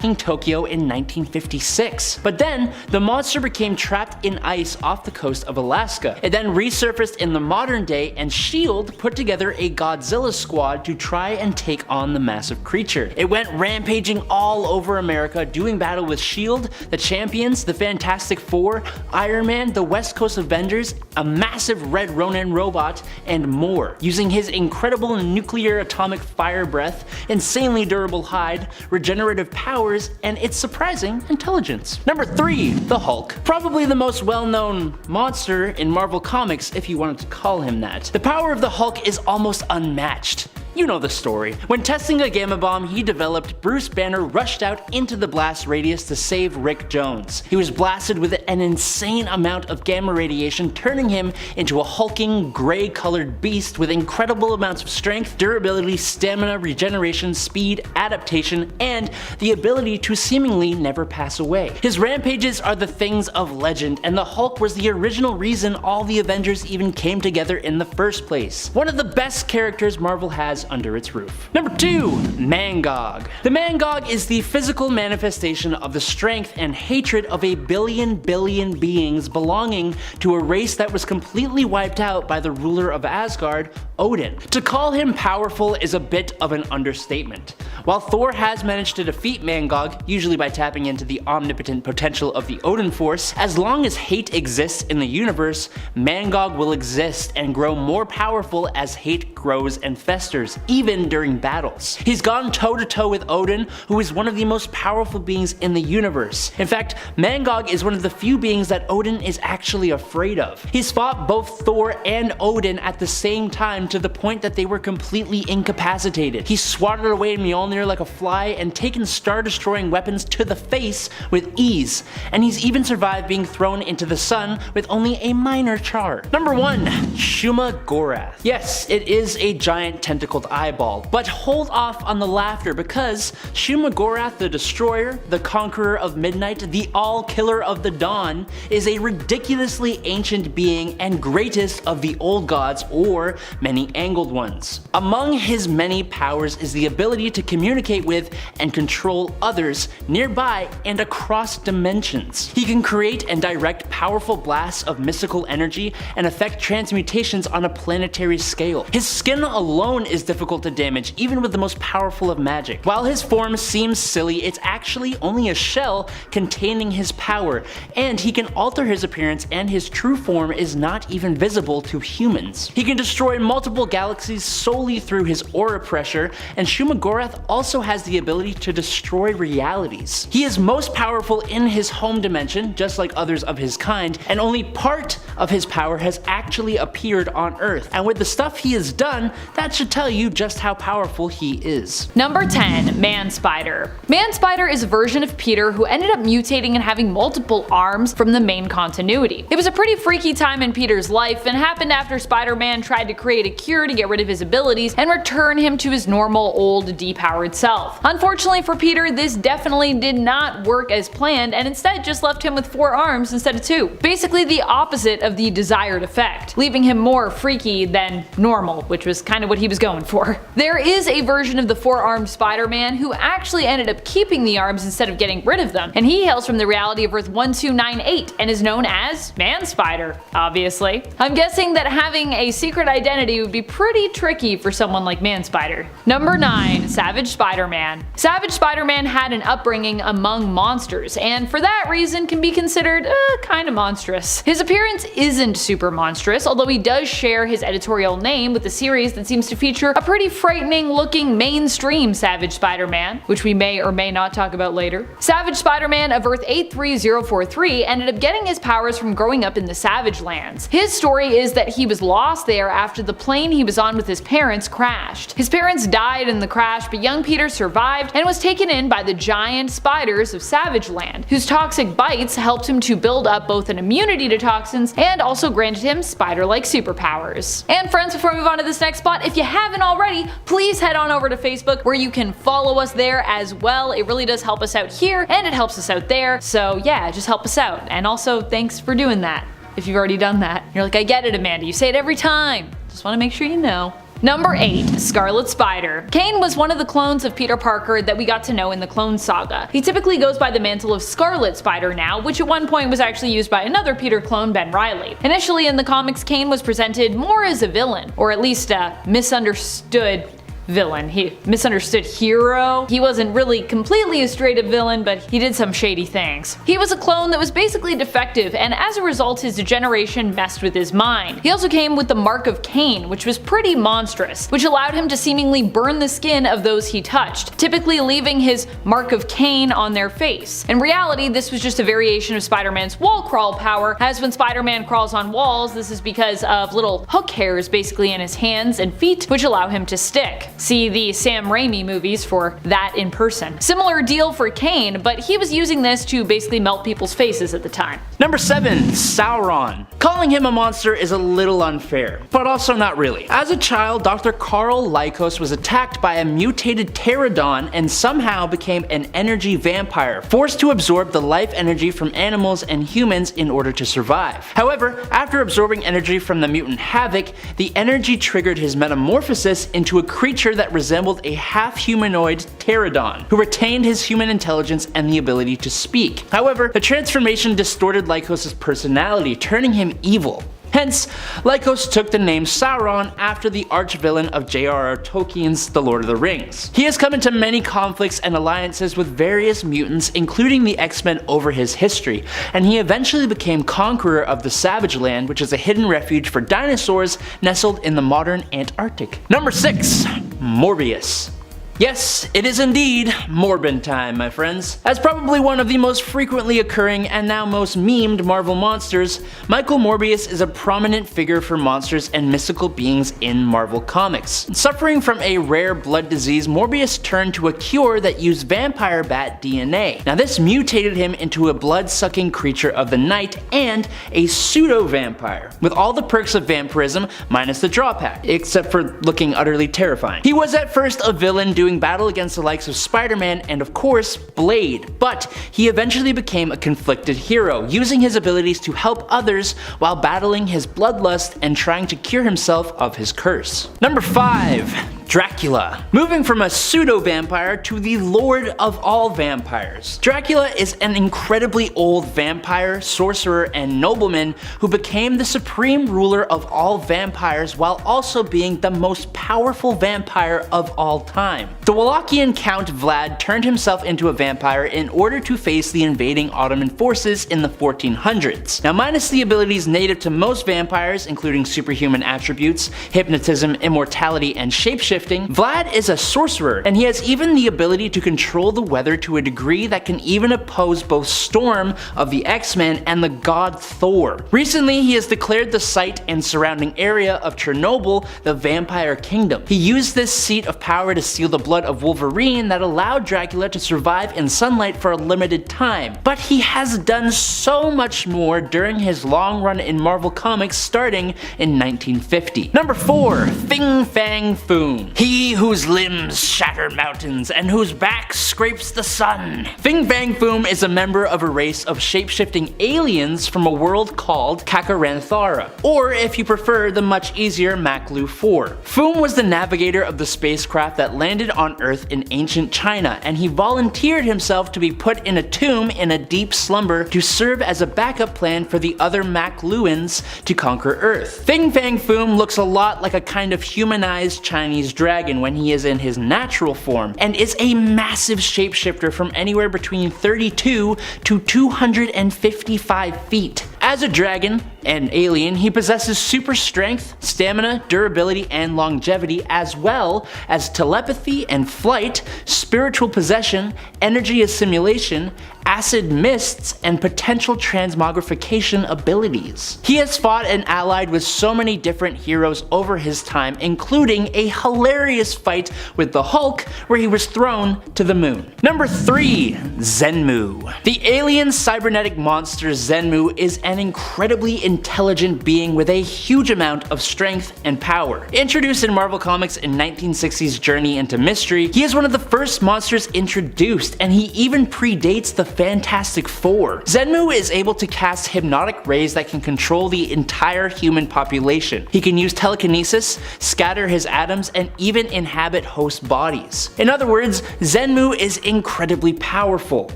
in Tokyo in 1956. But then, the monster became trapped in ice off the coast of Alaska. It then resurfaced in the modern day, and S.H.I.E.L.D. put together a Godzilla squad to try and take on the massive creature. It went rampaging all over America, doing battle with S.H.I.E.L.D., the Champions, the Fantastic Four, Iron Man, the West Coast Avengers, a massive Red Ronin robot, and more. Using his incredible nuclear atomic fire breath, insanely durable hide, regenerative powers, and its surprising intelligence. Number 3, the Hulk. Probably the most well-known monster in Marvel Comics, if you wanted to call him that. The power of the Hulk is almost unmatched. You know the story. When testing a gamma bomb he developed, Bruce Banner rushed out into the blast radius to save Rick Jones. He was blasted with an insane amount of gamma radiation, turning him into a hulking, gray-colored beast with incredible amounts of strength, durability, stamina, regeneration, speed, adaptation, and the ability to seemingly never pass away. His rampages are the things of legend, and the Hulk was the original reason all the Avengers even came together in the first place. One of the best characters Marvel has under its roof. Number 2, Mangog. The Mangog is the physical manifestation of the strength and hatred of a billion beings belonging to a race that was completely wiped out by the ruler of Asgard, Odin. To call him powerful is a bit of an understatement. While Thor has managed to defeat Mangog, usually by tapping into the omnipotent potential of the Odin Force, as long as hate exists in the universe, Mangog will exist and grow more powerful as hate grows and festers, even during battles. He's gone toe-to-toe with Odin, who is one of the most powerful beings in the universe. In fact, Mangog is one of the few beings that Odin is actually afraid of. He's fought both Thor and Odin at the same time to the point that they were completely incapacitated. He swatted away Mjolnir like a fly and taken star-destroying weapons to the face with ease, and he's even survived being thrown into the sun with only a minor char. Number 1, Shuma Gorath. Yes, it is a giant tentacled emerald eyeball. But hold off on the laughter, because Shumagorath the Destroyer, the Conqueror of Midnight, the All-Killer of the Dawn, is a ridiculously ancient being and greatest of the old gods, or many-angled ones. Among his many powers is the ability to communicate with and control others nearby and across dimensions. He can create and direct powerful blasts of mystical energy and affect transmutations on a planetary scale. His skin alone is difficult to damage, even with the most powerful of magic. While his form seems silly, it's actually only a shell containing his power, and he can alter his appearance, and his true form is not even visible to humans. He can destroy multiple galaxies solely through his aura pressure, and Shumagorath also has the ability to destroy realities. He is most powerful in his home dimension, just like others of his kind, and only part of his power has actually appeared on Earth. And with the stuff he has done, that should tell you just how powerful he is. Number 10. Man-Spider. Man-Spider is a version of Peter who ended up mutating and having multiple arms from the main continuity. It was a pretty freaky time in Peter's life, and happened after Spider-Man tried to create a cure to get rid of his abilities and return him to his normal old depowered self. Unfortunately for Peter, this definitely did not work as planned, and instead just left him with 4 arms instead of 2. Basically the opposite of the desired effect, leaving him more freaky than normal, which was kind of what he was going for. There is a version of the 4-armed Spider-Man who actually ended up keeping the arms instead of getting rid of them, and he hails from the reality of Earth 1298 and is known as Man-Spider, obviously. I'm guessing that having a secret identity would be pretty tricky for someone like Man-Spider. Number 9. Savage Spider-Man. Savage Spider-Man had an upbringing among monsters, and for that reason can be considered kinda monstrous. His appearance isn't super monstrous, although he does share his editorial name with a series that seems to feature a pretty frightening looking mainstream Savage Spider-Man, which we may or may not talk about later. Savage Spider-Man of Earth 83043 ended up getting his powers from growing up in the Savage Lands. His story is that he was lost there after the plane he was on with his parents crashed. His parents died in the crash, but young Peter survived and was taken in by the giant spiders of Savage Land, whose toxic bites helped him to build up both an immunity to toxins and also granted him spider-like superpowers. And friends, before we move on to this next spot, if you haven't already, please head on over to Facebook where you can follow us there as well. It really does help us out here and it helps us out there, so yeah, just help us out. And also thanks for doing that. If you've already done that. You're like, I get it, Amanda, you say it every time. Just want to make sure you know. Number 8. Scarlet Spider. Kane was one of the clones of Peter Parker that we got to know in the Clone Saga. He typically goes by the mantle of Scarlet Spider now, which at one point was actually used by another Peter clone, Ben Reilly. Initially in the comics, Kane was presented more as a villain, or at least a misunderstood villain. He misunderstood hero. He wasn't really completely a straight up villain, but he did some shady things. He was a clone that was basically defective, and as a result his degeneration messed with his mind. He also came with the Mark of Cain, which was pretty monstrous, which allowed him to seemingly burn the skin of those he touched, typically leaving his Mark of Cain on their face. In reality, this was just a variation of Spider-Man's wall crawl power, as when Spider-Man crawls on walls, this is because of little hook hairs basically in his hands and feet, which allow him to stick. See the Sam Raimi movies for that in person. Similar deal for Kane, but he was using this to basically melt people's faces at the time. Number 7. Sauron. Calling him a monster is a little unfair, but also not really. As a child, Dr. Carl Lycos was attacked by a mutated pterodon and somehow became an energy vampire, forced to absorb the life energy from animals and humans in order to survive. However, after absorbing energy from the mutant Havoc, the energy triggered his metamorphosis into a creature that resembled a half-humanoid pterodon, who retained his human intelligence and the ability to speak. However, the transformation distorted Lycos' personality, turning him evil. Hence, Lycos took the name Sauron after the arch-villain of J.R.R. Tolkien's The Lord of the Rings. He has come into many conflicts and alliances with various mutants, including the X-Men over his history, and he eventually became conqueror of the Savage Land, which is a hidden refuge for dinosaurs nestled in the modern Antarctic. Number 6. Morbius. Yes, it is indeed Morbin time, my friends. As probably one of the most frequently occurring and now most memed Marvel monsters, Michael Morbius is a prominent figure for monsters and mystical beings in Marvel Comics. Suffering from a rare blood disease, Morbius turned to a cure that used vampire bat DNA. Now this mutated him into a blood-sucking creature of the night and a pseudo-vampire, with all the perks of vampirism minus the drawback, except for looking utterly terrifying. He was at first a villain doing battle against the likes of Spider-Man and of course Blade, but he eventually became a conflicted hero, using his abilities to help others while battling his bloodlust and trying to cure himself of his curse. Number 5. Dracula. Moving from a pseudo-vampire to the lord of all vampires. Dracula is an incredibly old vampire, sorcerer, and nobleman who became the supreme ruler of all vampires while also being the most powerful vampire of all time. The Wallachian Count Vlad turned himself into a vampire in order to face the invading Ottoman forces in the 1400s. Now minus the abilities native to most vampires, including superhuman attributes, hypnotism, immortality, and shapeshifting, Vlad is a sorcerer, and he has even the ability to control the weather to a degree that can even oppose both Storm of the X-Men and the god Thor. Recently, he has declared the site and surrounding area of Chernobyl the Vampire Kingdom. He used this seat of power to steal the blood of Wolverine that allowed Dracula to survive in sunlight for a limited time. But he has done so much more during his long run in Marvel Comics starting in 1950. Number 4. Fin Fang Foom. He whose limbs shatter mountains and whose back scrapes the sun. Fin Fang Foom is a member of a race of shapeshifting aliens from a world called Kakaranthara, or if you prefer the much easier Maklu 4. Foom was the navigator of the spacecraft that landed on Earth in ancient China, and he volunteered himself to be put in a tomb in a deep slumber to serve as a backup plan for the other Makluans to conquer Earth. Fin Fang Foom looks a lot like a kind of humanized Chinese dragon when he is in his natural form, and is a massive shapeshifter from anywhere between 32 to 255 feet. As a dragon and alien, he possesses super strength, stamina, durability, and longevity, as well as telepathy and flight, spiritual possession, energy assimilation, acid mists, and potential transmogrification abilities. He has fought and allied with so many different heroes over his time, including a hilarious fight with the Hulk where he was thrown to the moon. Number 3. Zenmu. The alien cybernetic monster Zenmu is an incredibly intelligent being with a huge amount of strength and power. Introduced in Marvel Comics in 1960's Journey into Mystery, he is one of the first monsters introduced, and he even predates the Fantastic Four. Zenmu is able to cast hypnotic rays that can control the entire human population. He can use telekinesis, scatter his atoms, and even inhabit host bodies. In other words, Zenmu is incredibly powerful.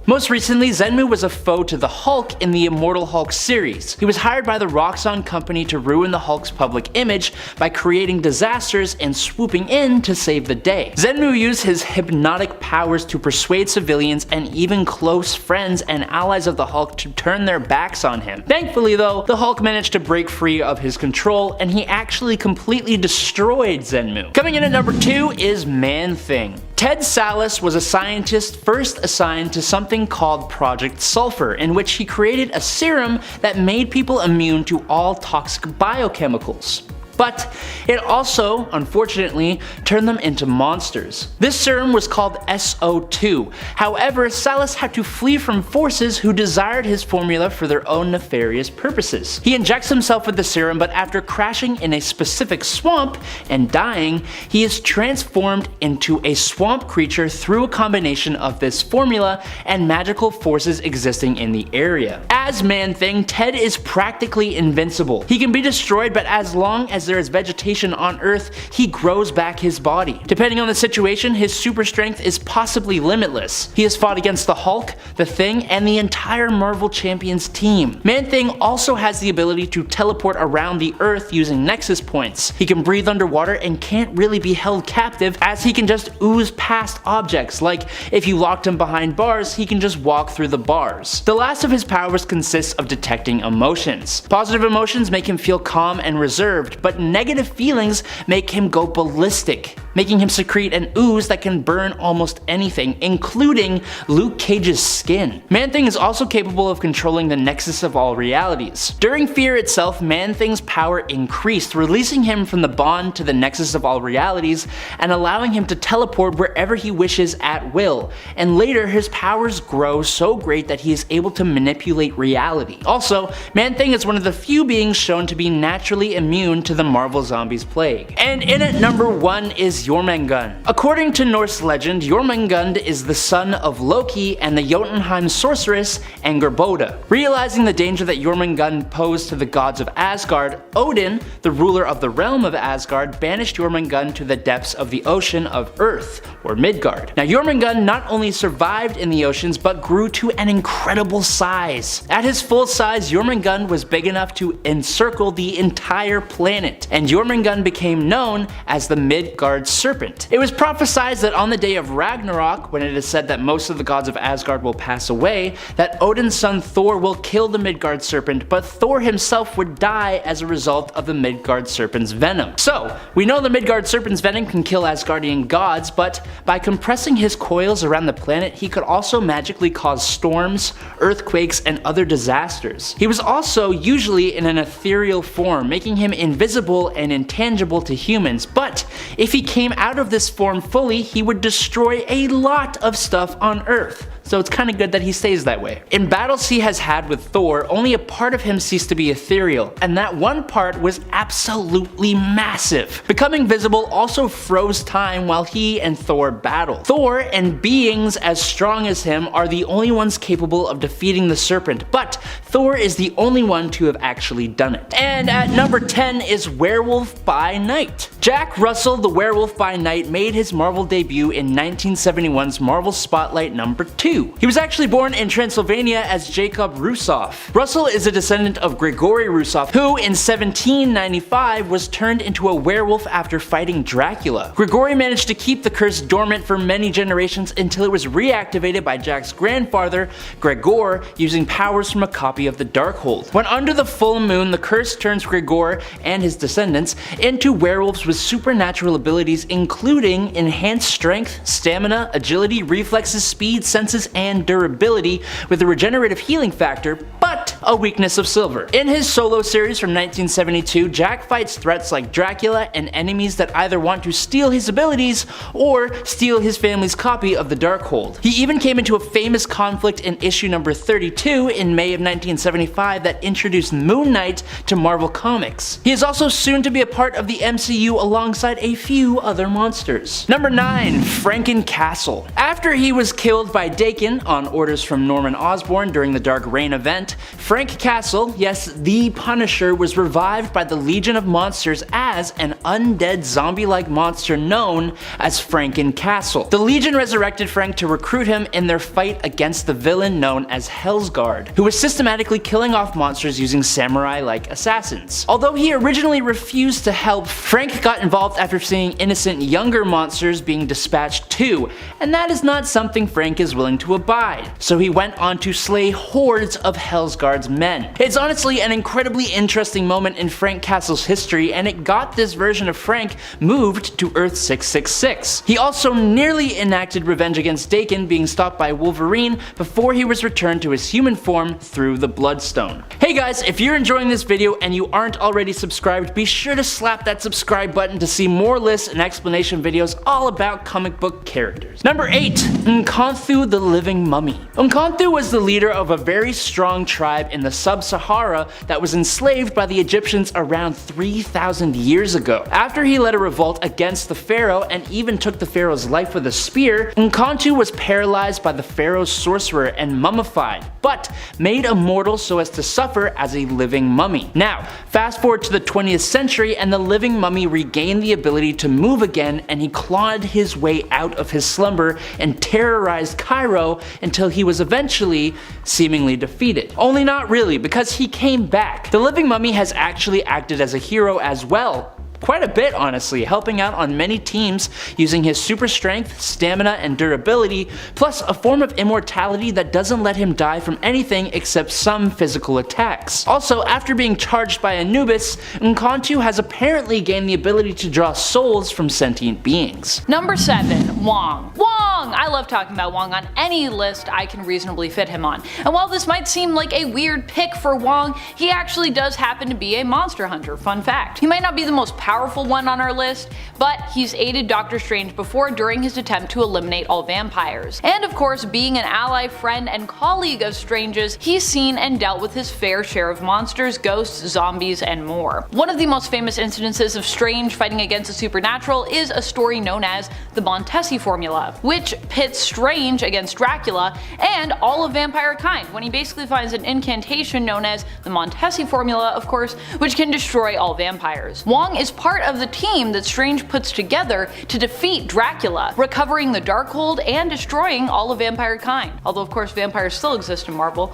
Most recently, Zenmu was a foe to the Hulk in the Immortal Hulk series. He was hired by the Roxxon company to ruin the Hulk's public image by creating disasters and swooping in to save the day. Zenmu used his hypnotic powers to persuade civilians and even close friends and allies of the Hulk to turn their backs on him. Thankfully though, the Hulk managed to break free of his control, and he actually completely destroyed Zenmu. Coming in at number 2 is Man-Thing. Ted Sallis was a scientist first assigned to something called Project Sulfur, in which he created a serum that made people immune to all toxic biochemicals. But it also, unfortunately, turned them into monsters. This serum was called SO2. However, Sallis had to flee from forces who desired his formula for their own nefarious purposes. He injects himself with the serum, but after crashing in a specific swamp and dying, he is transformed into a swamp creature through a combination of this formula and magical forces existing in the area. As Man-Thing, Ted is practically invincible. He can be destroyed, but as long as there is vegetation on Earth, he grows back his body. Depending on the situation, his super strength is possibly limitless. He has fought against the Hulk, the Thing, and the entire Marvel Champions team. Man-Thing also has the ability to teleport around the Earth using Nexus points. He can breathe underwater and can't really be held captive, as he can just ooze past objects, like if you locked him behind bars, he can just walk through the bars. The last of his powers consists of detecting emotions. Positive emotions make him feel calm and reserved, but negative feelings make him go ballistic. making him secrete an ooze that can burn almost anything, including Luke Cage's skin. Man-Thing is also capable of controlling the nexus of all realities. During Fear itself, Man-Thing's power increased, releasing him from the bond to the nexus of all realities and allowing him to teleport wherever he wishes at will, and later his powers grow so great that he is able to manipulate reality. Also, Man-Thing is one of the few beings shown to be naturally immune to the Marvel Zombies plague. And in at number 1 is Jormungand. According to Norse legend, Jormungand is the son of Loki and the Jotunheim sorceress Angerboda. Realizing the danger that Jormungand posed to the gods of Asgard, Odin, the ruler of the realm of Asgard, banished Jormungand to the depths of the ocean of Earth, or Midgard. Now Jormungand not only survived in the oceans, but grew to an incredible size. At his full size, Jormungand was big enough to encircle the entire planet, and Jormungand became known as the Midgard Serpent. It was prophesied that on the day of Ragnarok, when it is said that most of the gods of Asgard will pass away, that Odin's son Thor will kill the Midgard Serpent, but Thor himself would die as a result of the Midgard Serpent's venom. So, we know the Midgard Serpent's venom can kill Asgardian gods, but by compressing his coils around the planet, he could also magically cause storms, earthquakes, and other disasters. He was also usually in an ethereal form, making him invisible and intangible to humans, but if he came out of this form fully, he would destroy a lot of stuff on Earth. So it's kinda good that he stays that way. In battles he has had with Thor, only a part of him ceased to be ethereal, and that one part was absolutely massive. Becoming visible also froze time while he and Thor battled. Thor and beings as strong as him are the only ones capable of defeating the serpent, but Thor is the only one to have actually done it. And at number 10 is Werewolf by Night. Jack Russell, the Werewolf by Night, made his Marvel debut in 1971's Marvel Spotlight number 2. He was actually born in Transylvania as Jacob Rusoff. Russell is a descendant of Grigory Rusoff, who in 1795 was turned into a werewolf after fighting Dracula. Grigory managed to keep the curse dormant for many generations until it was reactivated by Jack's grandfather, Gregor, using powers from a copy of the Darkhold. When under the full moon, the curse turns Gregor and his descendants into werewolves with supernatural abilities including enhanced strength, stamina, agility, reflexes, speed, senses, and durability, with a regenerative healing factor, but a weakness of silver. In his solo series from 1972, Jack fights threats like Dracula and enemies that either want to steal his abilities or steal his family's copy of the Darkhold. He even came into a famous conflict in issue number 32 in May of 1975 that introduced Moon Knight to Marvel Comics. He is also soon to be a part of the MCU alongside a few other monsters. Number 9. Franken-Castle. After he was killed by Daken on orders from Norman Osborn during the Dark Reign event, Frank Castle, yes, the Punisher, was revived by the Legion of Monsters as an undead zombie-like monster known as Franken-Castle. The Legion resurrected Frank to recruit him in their fight against the villain known as Hellsguard, who was systematically killing off monsters using samurai-like assassins. Although he originally refused to help, Frank got involved after seeing innocent younger monsters being dispatched too, and that is not something Frank is willing to abide. So he went on to slay hordes of Hellsguard's men. It's honestly an incredibly interesting moment in Frank Castle's history, and it got this version of Frank moved to Earth 666. He also nearly enacted revenge against Daken, being stopped by Wolverine before he was returned to his human form through the Bloodstone. Hey guys, if you're enjoying this video and you aren't already subscribed, be sure to slap that subscribe button to see more lists and explanation videos all about comic book characters. Number 8. Nkonthu the Living Mummy. Nkonthu was the leader of a very strong tribe in the Sub-Sahara that was enslaved by the Egyptians around 3,000 years ago. After he led a revolt against the pharaoh and even took the pharaoh's life with a spear, Nkonthu was paralyzed by the pharaoh's sorcerer and mummified, but made immortal so as to suffer as a living mummy. Now, fast forward to the 20th century and the living mummy regained the ability to move again, and he clawed his way out of his slumber and terrorized Cairo until he was eventually seemingly defeated. Only not really, because he came back. The living mummy has actually acted as a hero as well, quite a bit honestly, helping out on many teams using his super strength, stamina, and durability, plus a form of immortality that doesn't let him die from anything except some physical attacks. Also, after being charged by Anubis, Nkantu has apparently gained the ability to draw souls from sentient beings. Number 7. Wong. Wong! I love talking about Wong on any list I can reasonably fit him on. And while this might seem like a weird pick for Wong, he actually does happen to be a monster hunter, fun fact. He might not be the most powerful one on our list, but he's aided Doctor Strange before during his attempt to eliminate all vampires. And of course, being an ally, friend, and colleague of Strange's, he's seen and dealt with his fair share of monsters, ghosts, zombies, and more. One of the most famous incidences of Strange fighting against the supernatural is a story known as the Montesi formula, which pits Strange against Dracula and all of vampire kind when he basically finds an incantation known as the Montesi formula, of course, which can destroy all vampires. Wong is part of the team that Strange puts together to defeat Dracula, recovering the Darkhold and destroying all of vampire kind. Although of course vampires still exist in Marvel,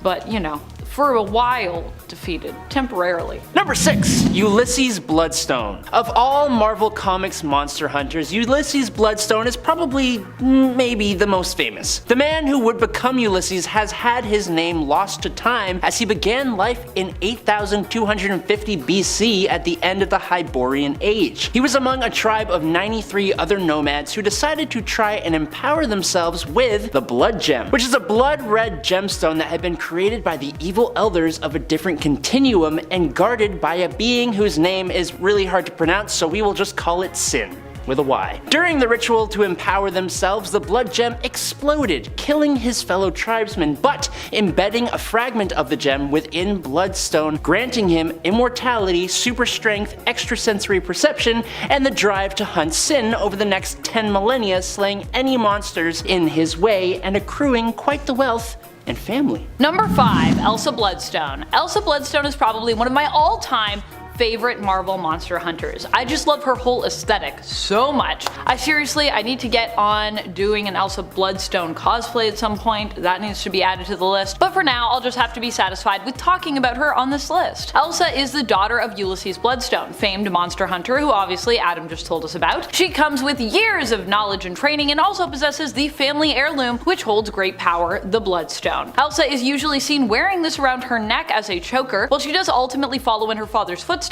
but you know, for a while defeated, temporarily. Number 6. Ulysses Bloodstone. Of all Marvel Comics monster hunters, Ulysses Bloodstone is probably maybe the most famous. The man who would become Ulysses has had his name lost to time as he began life in 8250 BC at the end of the Hyborian Age. He was among a tribe of 93 other nomads who decided to try and empower themselves with the Blood Gem, which is a blood-red gemstone that had been created by the evil elders of a different continuum and guarded by a being whose name is really hard to pronounce, so we will just call it Sin, with a Y. During the ritual to empower themselves, the blood gem exploded, killing his fellow tribesmen, but embedding a fragment of the gem within Bloodstone, granting him immortality, super strength, extrasensory perception, and the drive to hunt Sin over the next 10 millennia, slaying any monsters in his way and accruing quite the wealth and family. Number 5. Elsa Bloodstone. Elsa Bloodstone is probably one of my all-time favorite Marvel monster hunters. I just love her whole aesthetic so much. I need to get on doing an Elsa Bloodstone cosplay at some point. That needs to be added to the list. But for now, I'll just have to be satisfied with talking about her on this list. Elsa is the daughter of Ulysses Bloodstone, famed monster hunter who obviously Adam just told us about. She comes with years of knowledge and training and also possesses the family heirloom which holds great power, the Bloodstone. Elsa is usually seen wearing this around her neck as a choker, while she does ultimately follow in her father's footsteps.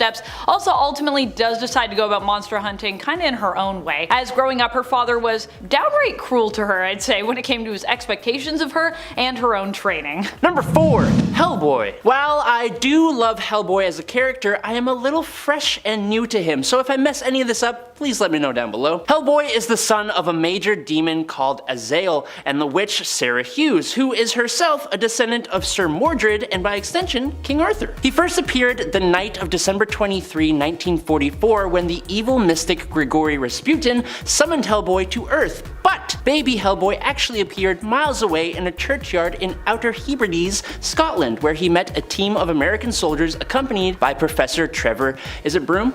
Also ultimately does decide to go about monster hunting kinda in her own way, as growing up her father was downright cruel to her, I'd say, when it came to his expectations of her and her own training. Number 4. Hellboy. While I do love Hellboy as a character, I am a little fresh and new to him, so if I mess any of this up, please let me know down below. Hellboy is the son of a major demon called Azael and the witch Sarah Hughes, who is herself a descendant of Sir Mordred and by extension King Arthur. He first appeared the night of December 23, 1944 when the evil mystic Grigory Rasputin summoned Hellboy to Earth, but baby Hellboy actually appeared miles away in a churchyard in Outer Hebrides, Scotland, where he met a team of American soldiers accompanied by Professor Trevor, is it Broom?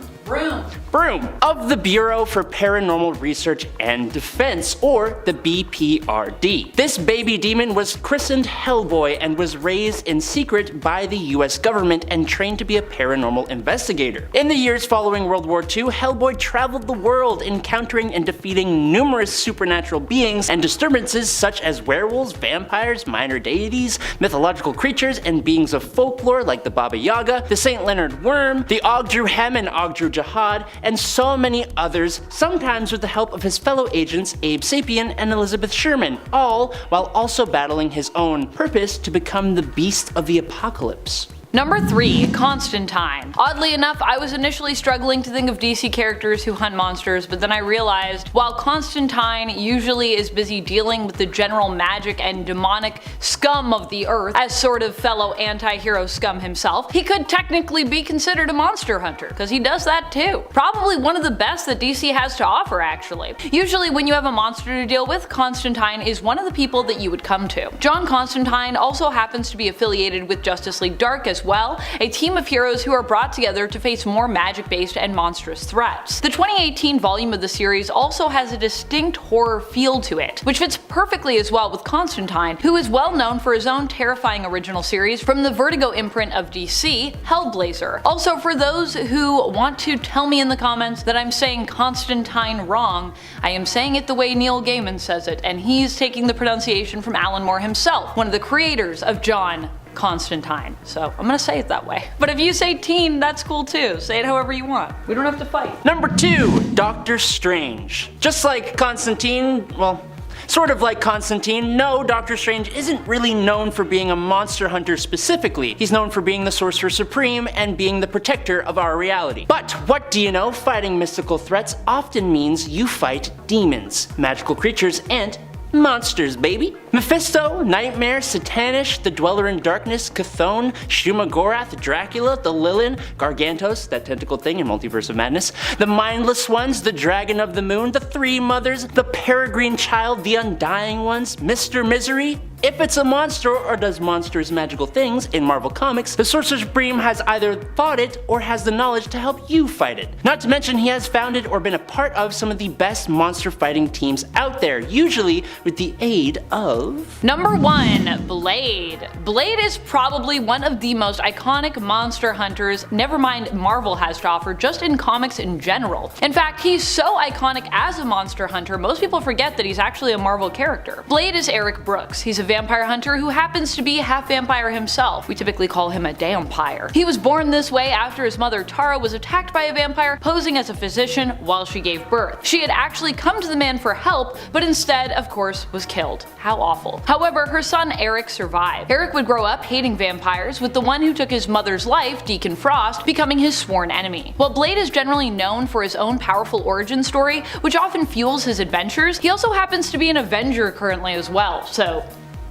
Broom, of the Bureau for Paranormal Research and Defense, or the BPRD. This baby demon was christened Hellboy and was raised in secret by the US government and trained to be a paranormal investigator. In the years following World War II, Hellboy traveled the world, encountering and defeating numerous supernatural beings and disturbances such as werewolves, vampires, minor deities, mythological creatures, and beings of folklore like the Baba Yaga, the St. Leonard Worm, the Ogdru Hem and Ogdru Jihad, and so many others, sometimes with the help of his fellow agents Abe Sapien and Elizabeth Sherman, all while also battling his own purpose to become the beast of the apocalypse. Number 3. Constantine. Oddly enough, I was initially struggling to think of DC characters who hunt monsters, but then I realized while Constantine usually is busy dealing with the general magic and demonic scum of the earth as sort of fellow anti-hero scum himself, he could technically be considered a monster hunter, because he does that too. Probably one of the best that DC has to offer, actually. Usually when you have a monster to deal with, Constantine is one of the people that you would come to. John Constantine also happens to be affiliated with Justice League Dark as well, a team of heroes who are brought together to face more magic-based and monstrous threats. The 2018 volume of the series also has a distinct horror feel to it, which fits perfectly as well with Constantine, who is well known for his own terrifying original series from the Vertigo imprint of DC, Hellblazer. Also, for those who want to tell me in the comments that I'm saying Constantine wrong, I am saying it the way Neil Gaiman says it, and he's taking the pronunciation from Alan Moore himself, one of the creators of John Constantine. So I'm gonna say it that way. But if you say teen, that's cool too. Say it however you want. We don't have to fight. Number 2, Doctor Strange. Just like Constantine, well, sort of like Constantine, no, Doctor Strange isn't really known for being a monster hunter specifically. He's known for being the Sorcerer Supreme and being the protector of our reality. But what do you know? Fighting mystical threats often means you fight demons, magical creatures, and monsters, baby. Mephisto, Nightmare, Satanish, the Dweller in Darkness, Chthon, Shumagorath, Dracula, the Lilin, Gargantos, that tentacle thing in Multiverse of Madness, the Mindless Ones, the Dragon of the Moon, the Three Mothers, the Peregrine Child, the Undying Ones, Mr. Misery. If it's a monster or does monstrous magical things in Marvel Comics, the Sorcerer Supreme has either fought it or has the knowledge to help you fight it. Not to mention he has founded or been a part of some of the best monster fighting teams out there, usually with the aid of... Number 1, Blade. Blade is probably one of the most iconic monster hunters, never mind Marvel has to offer, just in comics in general. In fact, he's so iconic as a monster hunter, most people forget that he's actually a Marvel character. Blade is Eric Brooks. He's a vampire hunter who happens to be half vampire himself. We typically call him a dampire. He was born this way after his mother Tara was attacked by a vampire posing as a physician while she gave birth. She had actually come to the man for help, but instead, of course, was killed. How awful. However, her son Eric survived. Eric would grow up hating vampires, with the one who took his mother's life, Deacon Frost, becoming his sworn enemy. While Blade is generally known for his own powerful origin story, which often fuels his adventures, he also happens to be an Avenger currently as well, so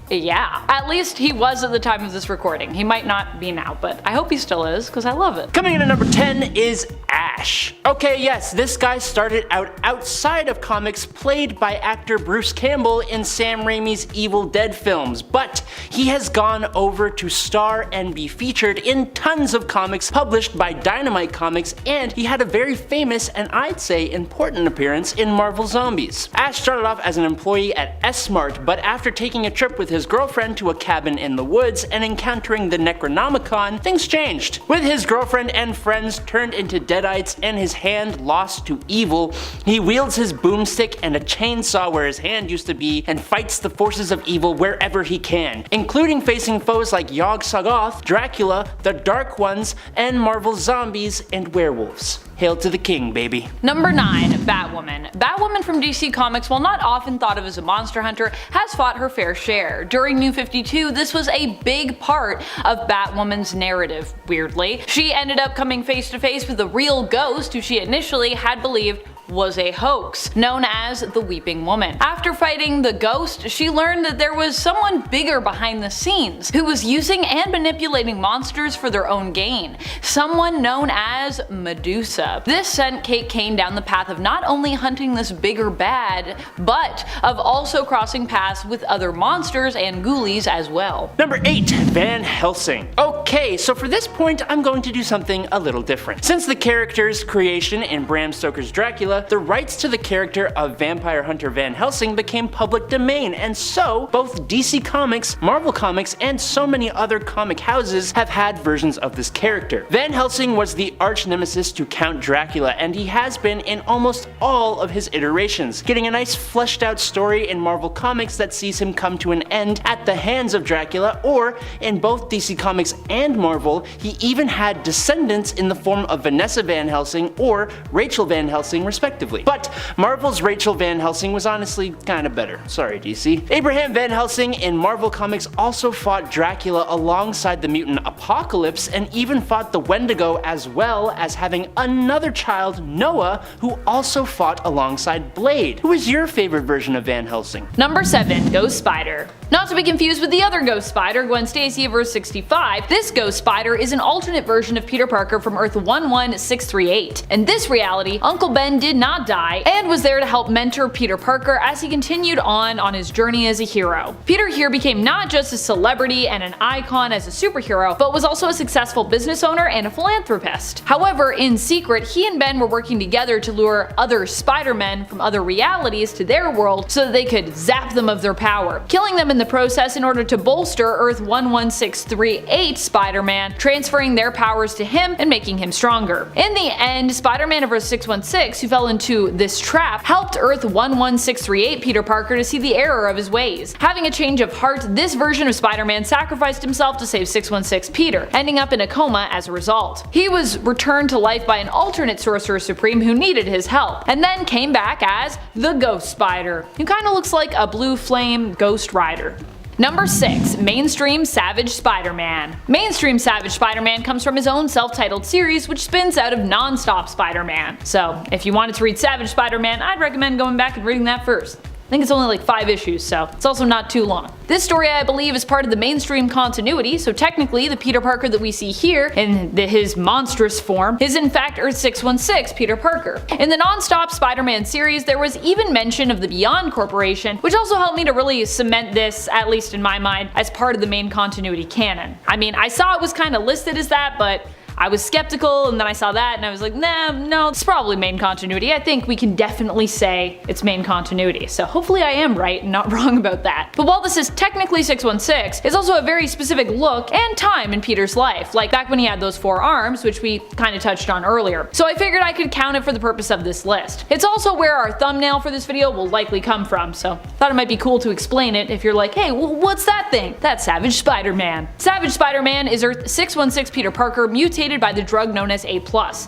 yeah. At least he was at the time of this recording. He might not be now, but I hope he still is, because I love it. Coming in at number 10 is Ash. Okay, yes, this guy started out outside of comics, played by actor Bruce Campbell in Sam Raimi's Evil Dead films, but he has gone over to star and be featured in tons of comics published by Dynamite Comics, and he had a very famous and I'd say important appearance in Marvel Zombies. Ash started off as an employee at S-Mart, but after taking a trip with his girlfriend to a cabin in the woods and encountering the Necronomicon, things changed. With his girlfriend and friends turned into deadites and his hand lost to evil, he wields his boomstick and a chainsaw where his hand used to be and fights the forces of evil wherever he can, including facing foes like Yog-Sothoth, Dracula, the Dark Ones, and Marvel Zombies and werewolves. Hail to the king, baby. Number 9, Batwoman. Batwoman from DC Comics, while not often thought of as a monster hunter, has fought her fair share. During New 52, this was a big part of Batwoman's narrative, weirdly. She ended up coming face to face with a real ghost who she initially had believed was a hoax, known as the Weeping Woman. After fighting the ghost, she learned that there was someone bigger behind the scenes, who was using and manipulating monsters for their own gain, someone known as Medusa. This sent Kate Kane down the path of not only hunting this bigger bad, but of also crossing paths with other monsters and ghoulies as well. Number 8, Van Helsing. Okay, so for this point I'm going to do something a little different. Since the character's creation in Bram Stoker's Dracula, the rights to the character of vampire hunter Van Helsing became public domain, and so both DC Comics, Marvel Comics, and so many other comic houses have had versions of this character. Van Helsing was the arch nemesis to Count Dracula, and he has been in almost all of his iterations, getting a nice fleshed out story in Marvel Comics that sees him come to an end at the hands of Dracula, or in both DC Comics and Marvel, he even had descendants in the form of Vanessa Van Helsing or Rachel Van Helsing respectively. But Marvel's Rachel Van Helsing was honestly kinda better. Sorry DC. Abraham Van Helsing in Marvel Comics also fought Dracula alongside the mutant Apocalypse, and even fought the Wendigo, as well as having another child, Noah, who also fought alongside Blade. Who is your favorite version of Van Helsing? Number 7, Ghost Spider. Not to be confused with the other Ghost Spider, Gwen Stacy vs. 65, this This Ghost Spider is an alternate version of Peter Parker from Earth 11638. In this reality, Uncle Ben did not die and was there to help mentor Peter Parker as he continued on his journey as a hero. Peter here became not just a celebrity and an icon as a superhero, but was also a successful business owner and a philanthropist. However, in secret, he and Ben were working together to lure other Spider-Men from other realities to their world so that they could zap them of their power, killing them in the process in order to bolster Earth 11638 Spider-Man, transferring their powers to him and making him stronger. In the end, Spider-Man of Earth 616, who fell into this trap, helped Earth 11638 Peter Parker to see the error of his ways. Having a change of heart, this version of Spider-Man sacrificed himself to save 616 Peter, ending up in a coma as a result. He was returned to life by an alternate Sorcerer Supreme who needed his help, and then came back as the Ghost Spider, who kinda looks like a blue flame Ghost Rider. Number 6. Mainstream Savage Spider-Man. Mainstream Savage Spider-Man comes from his own self-titled series, which spins out of Non-Stop Spider-Man. So, if you wanted to read Savage Spider-Man, I'd recommend going back and reading that first. I think it's only like 5 issues, so it's also not too long. This story, I believe, is part of the mainstream continuity, so technically the Peter Parker that we see here in his monstrous form is in fact Earth 616 Peter Parker. In the Non-Stop Spider-Man series, there was even mention of the Beyond Corporation, which also helped me to really cement this, at least in my mind, as part of the main continuity canon. I mean, I saw it was kind of listed as that, but I was skeptical, and then I saw that and I was like, nah, no, it's probably main continuity. I think we can definitely say it's main continuity. So hopefully I am right and not wrong about that. But while this is technically 616, it's also a very specific look and time in Peter's life, like back when he had those 4 arms, which we kind of touched on earlier. So I figured I could count it for the purpose of this list. It's also where our thumbnail for this video will likely come from, so thought it might be cool to explain it if you're like, hey, what's that thing? That's Savage Spider-Man. Savage Spider-Man is Earth 616 Peter Parker mutated by the drug known as A+,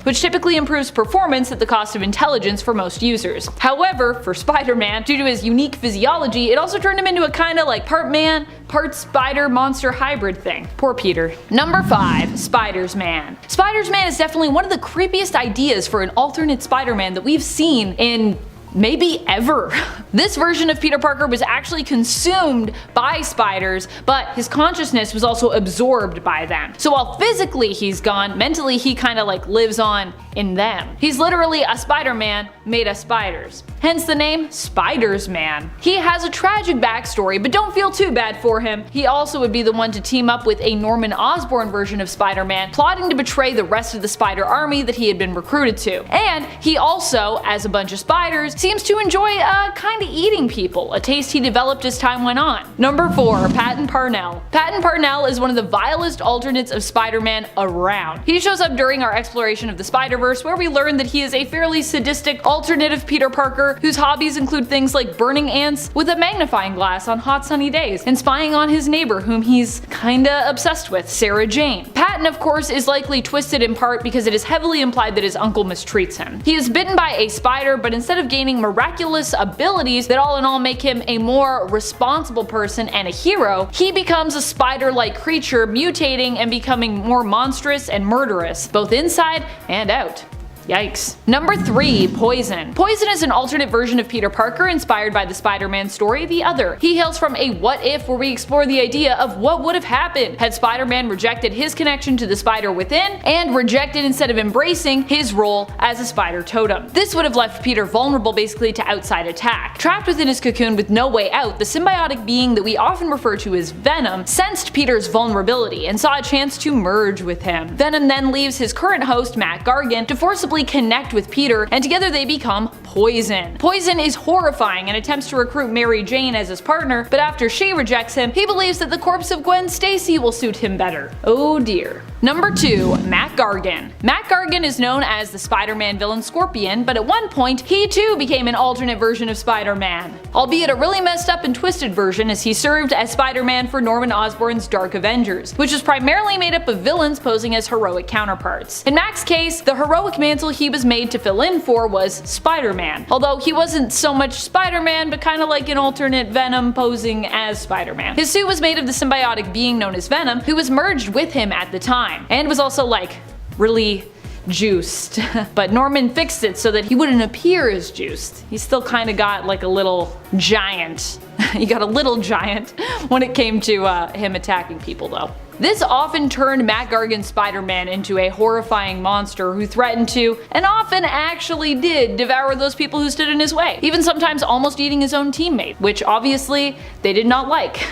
which typically improves performance at the cost of intelligence for most users. However, for Spider-Man, due to his unique physiology, it also turned him into a kinda like part man, part spider monster hybrid thing. Poor Peter. Number 5. Spider-Man. Spider-Man is definitely one of the creepiest ideas for an alternate Spider-Man that we've seen in maybe ever. This version of Peter Parker was actually consumed by spiders, but his consciousness was also absorbed by them. So while physically he's gone, mentally he kinda like lives on in them. He's literally a Spider-Man made of spiders. Hence the name Spiders-Man. He has a tragic backstory, but don't feel too bad for him. He also would be the one to team up with a Norman Osborn version of Spider-Man, plotting to betray the rest of the spider army that he had been recruited to. And he also, as a bunch of spiders, seems to enjoy kinda eating people, a taste he developed as time went on. Number 4. Patton Parnell. Patton Parnell is one of the vilest alternates of Spider-Man around. He shows up during our exploration of the Spider-Verse, where we learn that he is a fairly sadistic alternate of Peter Parker, whose hobbies include things like burning ants with a magnifying glass on hot sunny days, and spying on his neighbor whom he's kinda obsessed with, Sarah Jane. Patton, of course, is likely twisted in part because it is heavily implied that his uncle mistreats him. He is bitten by a spider, but instead of gaining miraculous abilities that all in all make him a more responsible person and a hero, he becomes a spider-like creature, mutating and becoming more monstrous and murderous, both inside and out. Yikes. Number 3. Poison. Poison is an alternate version of Peter Parker inspired by the Spider-Man story The Other. He hails from a what if where we explore the idea of what would have happened had Spider-Man rejected his connection to the spider within and rejected instead of embracing his role as a spider totem. This would have left Peter vulnerable basically to outside attack. Trapped within his cocoon with no way out, the symbiotic being that we often refer to as Venom sensed Peter's vulnerability and saw a chance to merge with him. Venom then leaves his current host Matt Gargan to forcibly connect with Peter, and together they become Poison. Poison is horrifying and attempts to recruit Mary Jane as his partner, but after she rejects him, he believes that the corpse of Gwen Stacy will suit him better. Oh dear. Number 2. Matt Gargan. Matt Gargan is known as the Spider-Man villain Scorpion, but at one point he too became an alternate version of Spider-Man. Albeit a really messed up and twisted version, as he served as Spider-Man for Norman Osborn's Dark Avengers, which was primarily made up of villains posing as heroic counterparts. In Mac's case, the heroic mantle he was made to fill in for was Spider-Man, although he wasn't so much Spider-Man but kinda like an alternate Venom posing as Spider-Man. His suit was made of the symbiotic being known as Venom, who was merged with him at the time, and was also like really juiced. But Norman fixed it so that he wouldn't appear as juiced. He still kinda got like a little giant. He got a little giant when it came to him attacking people though. This often turned Matt Gargan's Spider-Man into a horrifying monster who threatened to, and often actually did, devour those people who stood in his way, even sometimes almost eating his own teammate, which obviously they did not like.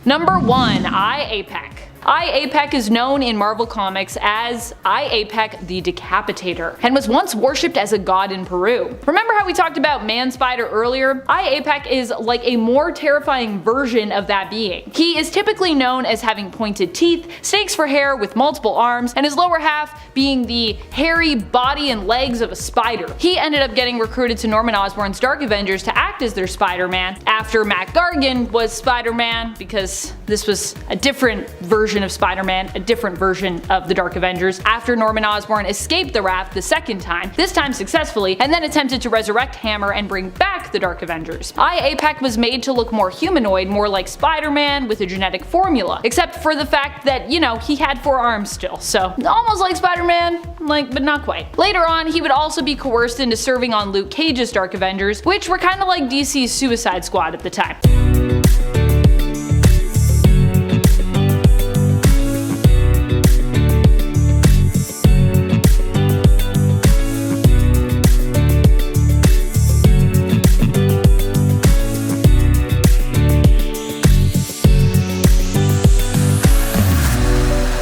Number 1. Eye-Apek. Eye-Apek is known in Marvel Comics as Eye-Apek the Decapitator, and was once worshipped as a god in Peru. Remember how we talked about Man-Spider earlier? Eye-Apek is like a more terrifying version of that being. He is typically known as having pointed teeth, snakes for hair with multiple arms, and his lower half being the hairy body and legs of a spider. He ended up getting recruited to Norman Osborn's Dark Avengers to act as their Spider-Man after Matt Gargan was Spider-Man, because this was a different version of Spider-Man, a different version of the Dark Avengers, after Norman Osborn escaped the Wrath the second time, this time successfully, and then attempted to resurrect Hammer and bring back the Dark Avengers. Eye-Apek was made to look more humanoid, more like Spider-Man with a genetic formula, except for the fact that, you know, he had 4 arms still, so almost like Spider-Man, but not quite. Later on, he would also be coerced into serving on Luke Cage's Dark Avengers, which were kinda like DC's Suicide Squad at the time.